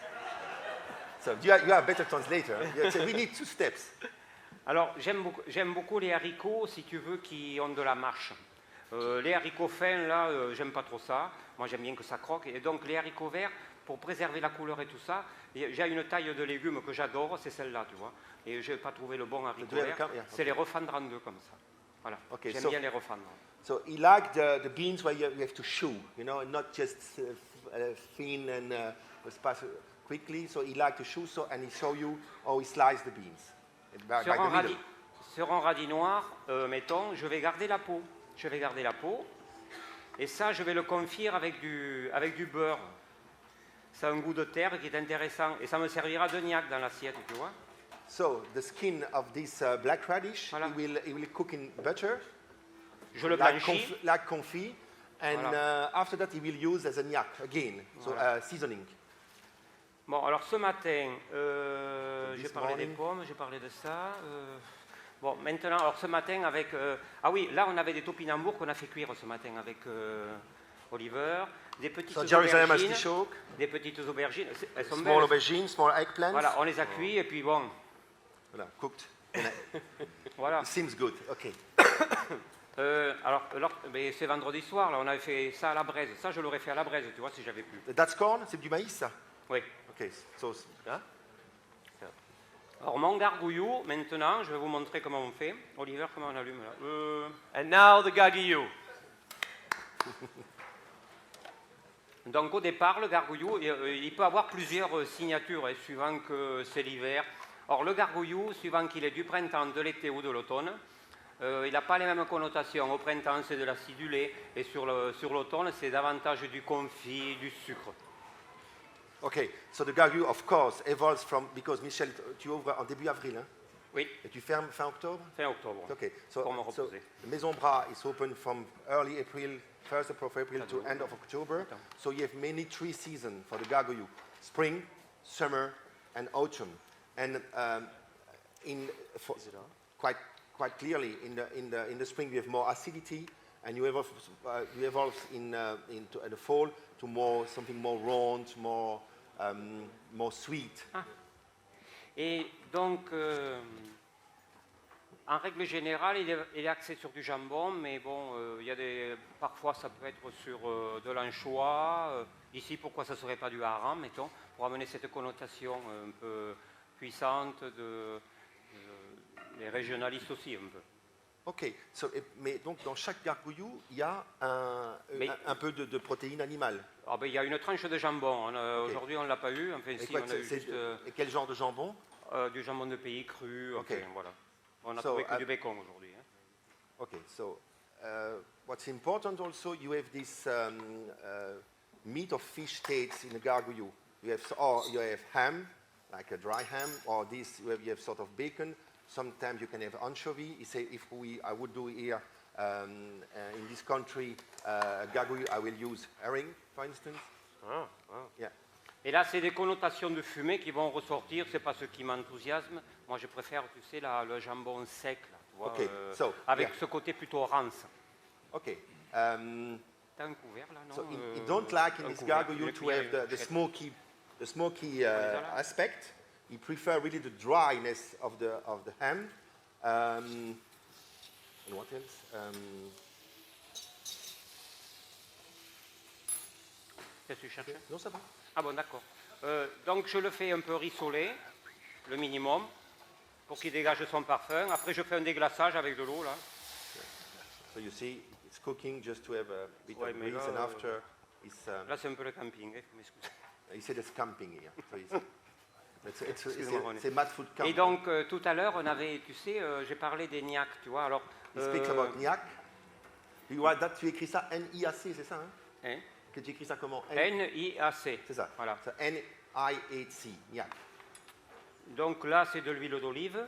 So you are a better translator. Yeah, so we need 2 steps. Alors, j'aime beaucoup les haricots, si tu veux, qui ont de la marche. Les haricots fins, là, j'aime pas trop ça. Moi, j'aime bien que ça croque. Et donc, les haricots verts, pour préserver la couleur et tout ça, j'ai une taille de légumes que j'adore, c'est celle-là, tu vois. Et je n'ai pas trouvé le bon haricot Do you vert. have a yeah, C'est les refendre en deux comme ça. Voilà. Okay, J'aime so- bien les refendre. So he liked the beans where you have to chew, you know, and not just thin and pass quickly. So he liked to chew, and he show you how he sliced the beans. By Sur the un, middle. sur un radis noir, mettons, je vais garder la peau. Je vais garder la peau. Et ça, je vais le confire avec du beurre. Ça a un goût de terre qui est intéressant. Et ça me servira de gnac dans l'assiette, tu vois. So the skin of this black radish, Voilà. he will cook in butter, Je le like blanchis. confit, and Voilà. after that he will use as a gnac again, so Voilà. seasoning. Bon, alors ce matin, j'ai This parlé des morning. pommes, j'ai parlé de ça. Bon, maintenant, alors ce matin avec... ah oui, là on avait des topinambours qu'on a fait cuire ce matin avec Oliver. Des petites So Jerusalem aubergines. artichoke, Des petites aubergines. Elles sont small belles. aubergines, small eggplants. Voilà, on les a cuits et puis bon, Voilà, cooked. voilà. It seems good. Okay. Alors, mais c'est vendredi soir, là, on avait fait ça à la braise. Ça, je l'aurais fait à la braise, tu vois, si j'avais pu. That's corn, c'est du maïs ça. Oui. Okay, so Alors, mon gargouillou, maintenant, je vais vous montrer comment on fait. Oliver, comment on allume là And now the gagayou. Donc, au départ, le gargouillou, il peut avoir plusieurs signatures, hein, suivant que c'est l'hiver. Or, le gargouillou, suivant qu'il est du printemps, de l'été ou de l'automne, il n'a pas les mêmes connotations. Au printemps, c'est de l'acidulé, et sur l'automne, c'est davantage du confit, du sucre. Okay, so the gargouille, of course, evolves from, because Michel, tu ouvres en début avril, hein, Oui, et tu fermes fin octobre? fin octobre. Okay, so, Pour me so reposer. the Maison Bras is open from early April, 1st of April to end of October. Attends. So you have mainly 3 seasons for the gargouille: spring, summer, and autumn. And quite clearly, in the spring, you have more acidity, and you evolve into the fall to something more round, more sweet. Et donc, En règle générale, il est axé sur du jambon, mais bon, parfois ça peut être sur de l'anchois. Ici, pourquoi ça ne serait pas du hareng, mettons, pour amener cette connotation un peu puissante des régionalistes aussi un peu. Ok, mais donc dans chaque gargouillou, il y a un peu de protéines animales. Ah ben, il y a une tranche de jambon. Ok. Aujourd'hui, on ne l'a pas eu. Enfin, Et si, quoi, on a eu juste et quel genre de jambon? du jambon de pays cru. Ok. Enfin, voilà. On a So, trouvé que du bacon aujourd'hui. Hein. Okay, so what's important also, you have this meat of fish steaks in the gargouillou. You have ham, like a dry ham, or this you have sort of bacon. Sometimes you can have anchovy. I would do here in this country gargouillou, I will use herring, for instance. Ah, ah. Yeah. Et là, c'est des connotations de fumée qui vont ressortir. C'est pas ce qui m'enthousiasme. Moi, je préfère, tu sais, le jambon sec, là, tu vois, Ok, so, avec yeah. ce côté plutôt rance. Okay. T'as un couvert là, non? So you don't like in un this couvert, gargouillou une to cuillère, have the fourchette. smoky aspect. You prefer really the dryness of the ham. And what else? Qu'est-ce que tu cherchais? Non, ça va. Ah bon, d'accord. Donc, je le fais un peu rissoler, le minimum, pour qu'il dégage son parfum. Après, je fais un déglaçage avec de l'eau, là. So you see, it's cooking just to have a bit Ouais, of mais grease, là, and after it's. Là, c'est un peu le camping, hein, m'excuse. He said it's camping here. So Excusez-moi, René. c'est mad food camp. Et donc, tout à l'heure, on avait, tu sais, j'ai parlé des niaques, tu vois. Alors, He speaks about niac. Tu écris ça N-I-A-C, c'est ça, hein? hein, Que tu écris ça comment? N-I-A-C. C'est ça. Voilà. So N-I-A-C, niac. Donc là, c'est de l'huile d'olive.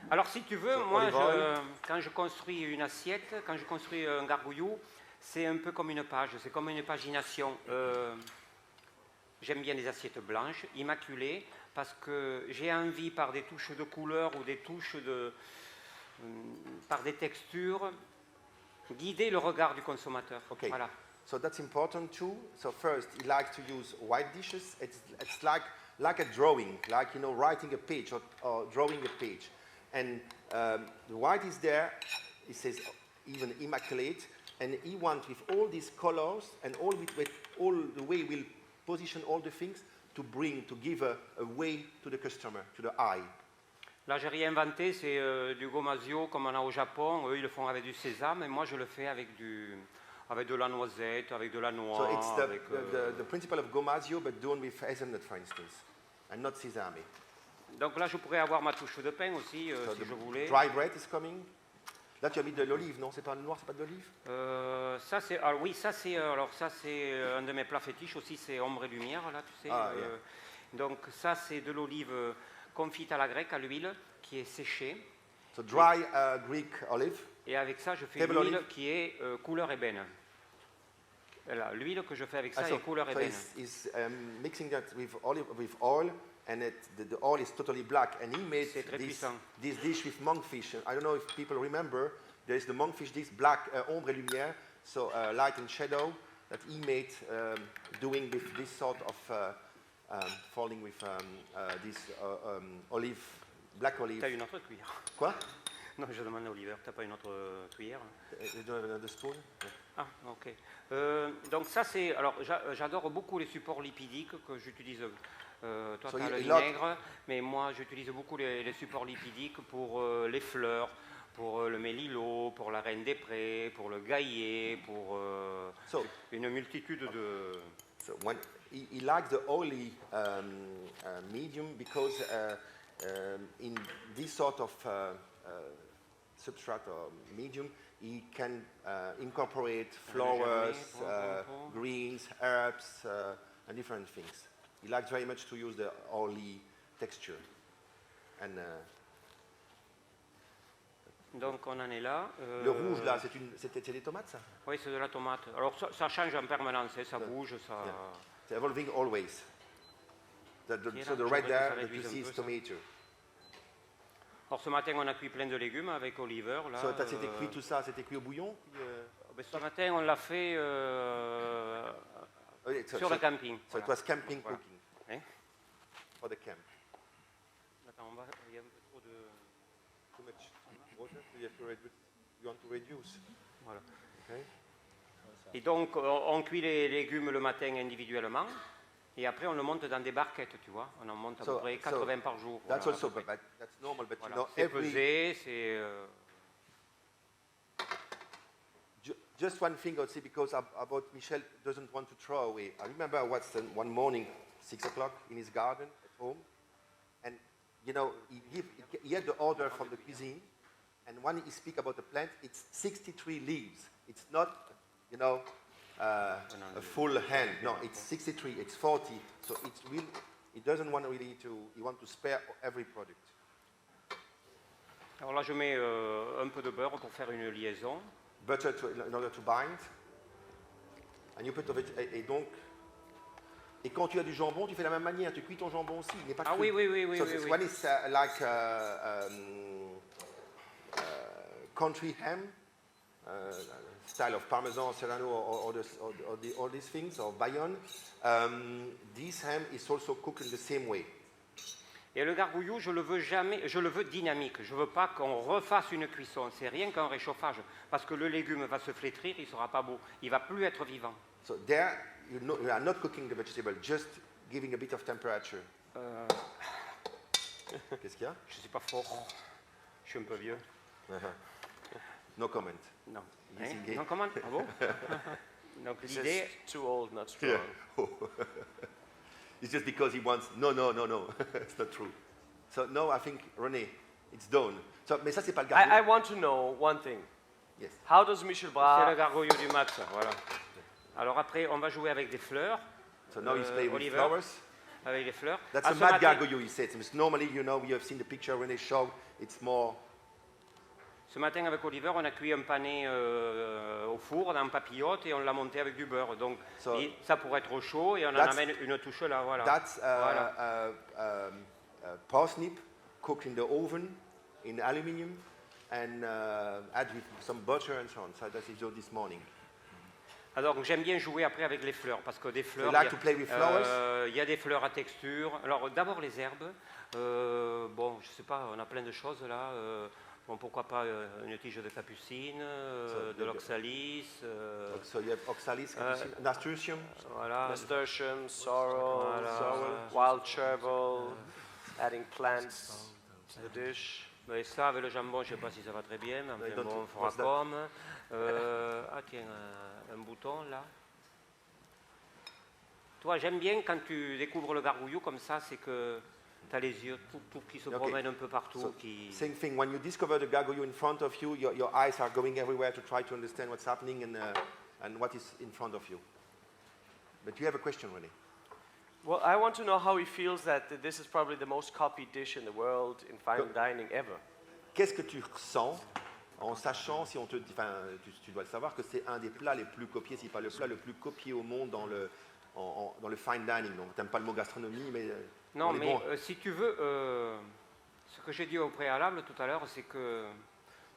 Alors, si tu veux, So, moi, olive oil. quand je construis une assiette, quand je construis un gargouillou, c'est un peu comme une page, c'est comme une pagination. J'aime bien les assiettes blanches, immaculées, parce que j'ai envie, par des touches de couleur ou des touches par des textures, guider le regard du consommateur. Okay. Voilà. So that's important too. So first, he likes to use white dishes. It's like a drawing, like writing a page or drawing a page. And the white is there. It says even immaculate, and he wants with all these colors and all the way we'll position all the things to give a way to the customer, to the eye. Là, j'ai rien inventé, c'est du gomasio comme on a au Japon. Eux, ils le font avec du sésame, et moi, je le fais avec de la noisette, avec de la noix. So it's avec, the principle of gomasio, but done with hazelnut, for instance, and not sesame. Donc là, je pourrais avoir ma touche de pain aussi, So si the je voulais. dry bread is coming. Là, tu as mis de l'olive, non? C'est pas noir, c'est pas de l'olive? Ça, c'est un de mes plats fétiches aussi, c'est ombre et lumière, là, tu sais. Ah, yeah. Donc ça, c'est de l'olive confite à la grecque, à l'huile, qui est séchée. So dry Greek olive. Et avec ça, je fais Table l'huile olive. qui est couleur ébène. Voilà, l'huile que je fais avec ça So est couleur so ébène. he's mixing that with oil, and the oil is totally black. And he made C'est très puissant. this dish with monkfish. I don't know if people remember. There is the monkfish dish, black ombre et lumière, so light and shadow, that he made doing with this sort of falling with this olive, black olive. T'as une autre cuillère? Quoi? Non, je demande à Oliver, t'as pas une autre cuillère? You don't have another spoon? Ah, ok. Donc ça, c'est... Alors, j'adore beaucoup les supports lipidiques que j'utilise. Toi, So tu as le you like- vinaigre, mais moi, j'utilise beaucoup les supports lipidiques pour les fleurs, pour le mélilo, pour la reine des prés, pour le gaillet, pour So, une multitude de... So when he likes the oily medium because in this sort of substrate or medium, he can incorporate flowers, greens, herbs, and different things. He likes very much to use the oily texture. And Donc, on en est là. le rouge là, c'est des tomates ça? Oui, c'est de la tomate. Alors, ça change en permanence, hein, ça bouge, ça... Yeah. It's evolving always. So the red j'aimerais que there ça that you réduise un see peu, is ça. tomato. Alors, ce matin, on a cuit plein de légumes avec Oliver. Là, So c'était cuit tout ça, c'était cuit au bouillon? Ben, ce matin, on l'a fait sur le camping. So it Voilà. was camping Voilà. cooking Hein? for the camp. Attends, il y a un peu trop de... much water, so you have to you want to reduce. Voilà. Okay. Et donc, on cuit les légumes le matin individuellement. Et après, on le monte dans des barquettes, tu vois. On en monte à peu près 80 par jour. That's voilà, also, à peu près. that's normal, but Voilà. you know, C'est pesé, c'est... Just one thing I would say, because about Michel doesn't want to throw away. I remember I was one morning, 6 o'clock, in his garden at home, and you know, he had the order from the cuisine, and when he speak about the plant, it's 63 leaves. It's not, you know, a full hand. No, it's 63. It's 40. So it's real. He doesn't want really to. He wants to spare every product. Alors là, je mets un peu de beurre pour faire une liaison. Butter in order to bind. And you put et donc, et quand tu as du jambon, tu fais la même manière. Tu cuis ton jambon aussi. Il n'est pas Ah cru. oui, oui. So oui. when it's like country ham, style of Parmesan, Serrano, or all these things, or Bayonne, this ham is also cooked in the same way. Et le gargouillou, je le veux dynamique. Je ne veux pas qu'on refasse une cuisson. C'est rien qu'un réchauffage. Parce que le légume va se flétrir, il ne sera pas beau. Il ne va plus être vivant. So there, you are not cooking the vegetable, just giving a bit of temperature. Qu'est-ce qu'il y a? Je ne suis pas fort. Je suis un peu vieux. No comment. Non. Yes, Hein? indeed. Non, comment? Ah bon? Donc He l'idée... says too old, not strong. It's just because he wants. No. It's not true. So no, I think René, it's done. So, mais ça c'est pas le I gargouillou. want to know one thing. Yes. How does Michel C'est Bras le gargouillou du mat, voilà. Alors après, on va jouer avec des fleurs. So now he's playing with Oliver, flowers. avec les fleurs. That's Ah, a ce mad matin- gargouillou, he said. Because normally, you know, you have seen the picture René showed. It's more. Ce matin, avec Oliver, on a cuit un pané au four, dans un papillote, et on l'a monté avec du beurre. Donc, So- ça pourrait être chaud, et on en That's- amène une touche là, voilà. That's Voilà. parsnip cooked in the oven in aluminium and add with some butter and so on. So that's what this morning. Alors, j'aime bien jouer après avec les fleurs, parce que des fleurs, you like to play with flowers? il y a des fleurs à texture. Alors, d'abord les herbes. Bon, je sais pas, on a plein de choses là. Bon, pourquoi pas une tige de capucine, de l'oxalis. So you have oxalis, nasturtium. Voilà. nasturtium, sorrel, Voilà. wild chervil, adding plants to the dish. Mais ça, avec le jambon, je ne sais pas si ça va très bien, mais enfin, don't- bon, on fera what's that? comme. Ah tiens, un bouton là. Toi, j'aime bien quand tu découvres le gargouillou comme ça, c'est que tu as les yeux tout qui se Ok. promènent un peu partout. So, qui... same thing, when you discover the gargouillou in front of you, your eyes are going everywhere to try to understand what's happening and what is in front of you. But you have a question, René. Well, I want to know how he feels that this is probably the most copied dish in the world in fine dining ever. Qu'est-ce que tu ressens en sachant, si on te dit, enfin, tu dois le savoir, que c'est un des plats les plus copiés, si pas le plat le plus copié au monde dans le fine dining. Donc, tu n'aimes pas le mot gastronomie, mais... Non, on est mais bon. si tu veux, ce que j'ai dit au préalable tout à l'heure, c'est que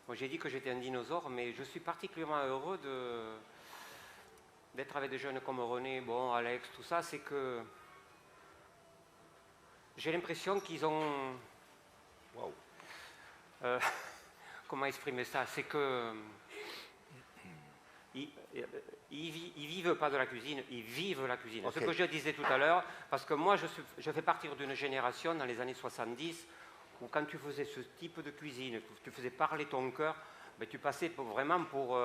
bon, j'ai dit que j'étais un dinosaure, mais je suis particulièrement heureux d'être avec des jeunes comme René, bon, Alex, tout ça, c'est que j'ai l'impression qu'ils ont... Wow. Comment exprimer ça? C'est que ils vivent pas de la cuisine, ils vivent la cuisine. Ok. Ce que je disais tout à l'heure, parce que moi je fais partie d'une génération dans les années 70 où quand tu faisais ce type de cuisine, tu faisais parler ton cœur, mais tu passais vraiment pour,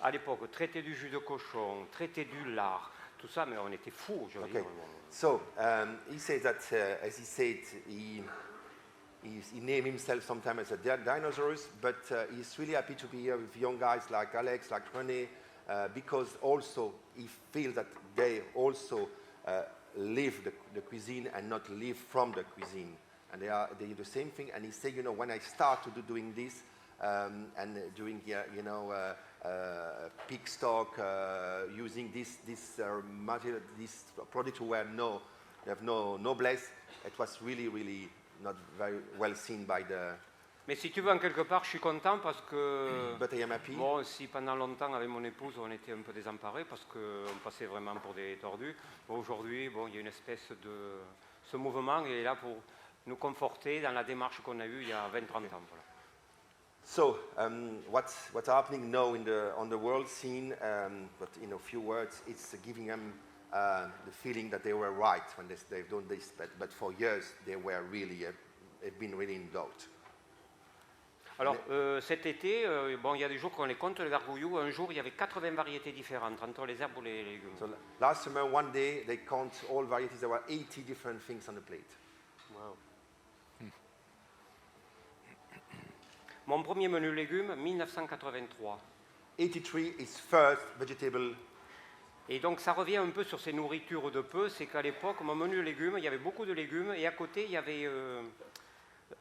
à l'époque, traiter du jus de cochon, traiter du lard, tout ça, mais on était fous, je veux Okay. dire. So, he says that, as he said, he named himself sometimes as a dinosaurs, but he's really happy to be here with young guys like Alex, like René, because also he feels that they also live the cuisine and not live from the cuisine. And they do the same thing. And he said, you know, when I start to doing this and doing, pig stock, using this material, this product where they have no noblesse, it was really not very well seen by the. Mais si tu veux, en quelque part, je suis content parce que... But I am happy. Bon, si pendant longtemps, avec mon épouse, on était un peu désemparés parce qu'on passait vraiment pour des tordus, bon, aujourd'hui, bon, il y a une espèce de... Ce mouvement est là pour nous conforter dans la démarche qu'on a eue il y a 20-30 ans. Voilà. So what's happening now on the world scene, but in a few words, it's giving them the feeling that they were right when they've done this, but for years they were really, they've been really in doubt. Alors cet été, bon, il y a des jours qu'on les compte, le gargouillou. Un jour, il y avait 80 variétés différentes entre les herbes ou les légumes. So last summer, one day, they count all varieties. There were 80 different things on the plate. Wow. Mon premier menu légumes, 1983. 83 is first vegetable. Et donc ça revient un peu sur ces nourritures de peu, c'est qu'à l'époque, mon menu légumes, il y avait beaucoup de légumes et à côté, il y avait,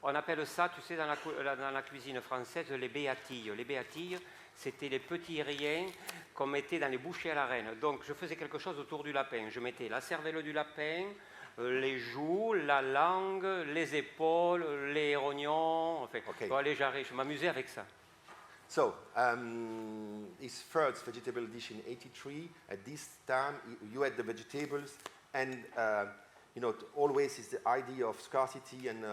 on appelle ça, tu sais, dans la cuisine française, les béatilles. Les béatilles, c'était les petits riens qu'on mettait dans les bouchées à la reine. Donc je faisais quelque chose autour du lapin. Je mettais la cervelle du lapin, les joues, la langue, les épaules, les rognons, enfin, Okay. bon, allez, j'arrête, je m'amusais avec ça. So his first vegetable dish in 83. At this time, you had the vegetables, and you know, always is the idea of scarcity and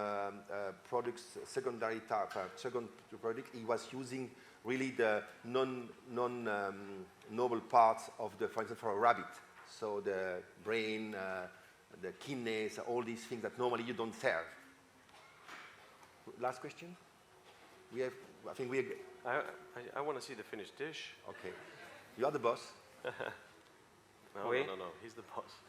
products, secondary type, second product. He was using really the non-noble parts of the, for example, for a rabbit. So the brain, the kidneys, all these things that normally you don't serve. Last question? We have, I think we, I want to see the finished dish. okay. You are the boss. No, Oui. no, he's the boss.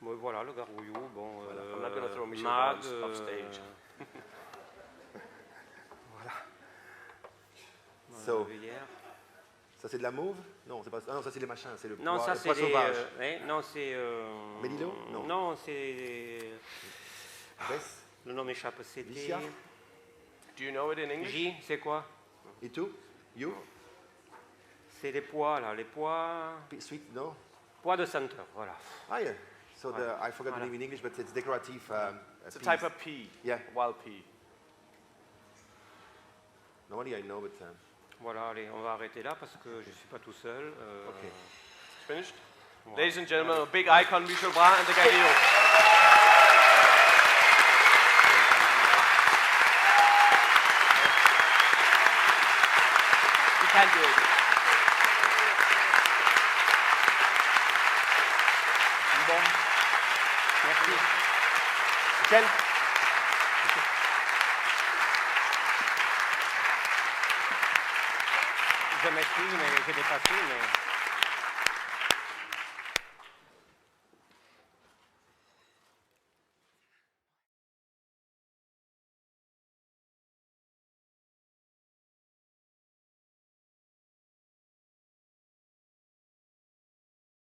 Bon, voilà, le gargouillou, bon, I'm not gonna throw Michel Mad, Barnes off stage. So, Gruyère. ça c'est de la mauve? Non, c'est pas ça. Ah non, ça c'est les machins, c'est le Non, pois, ça le c'est pois des, sauvage. non, c'est... Mélilo? Non. Non, c'est... Bess? Le nom m'échappe, c'était... Licia? Do you know it in English? J, c'est quoi? Et tout? You? C'est les pois, là, les pois... Sweet? No? Pois de senteur, voilà. Ah yeah. So I forgot the Voilà. name in English, but it's decorative. It's a peas. type of pea. Yeah. Wild pea. Normally I know, but Voilà, allez, on va arrêter là parce que je ne suis pas tout seul. okay. Finished? Voilà. Ladies and gentlemen, a big icon, Michel Brun and the Galileo. You can do it. Bon. Merci. Quel? Je m'excuse, mais j'ai dépassé, mais...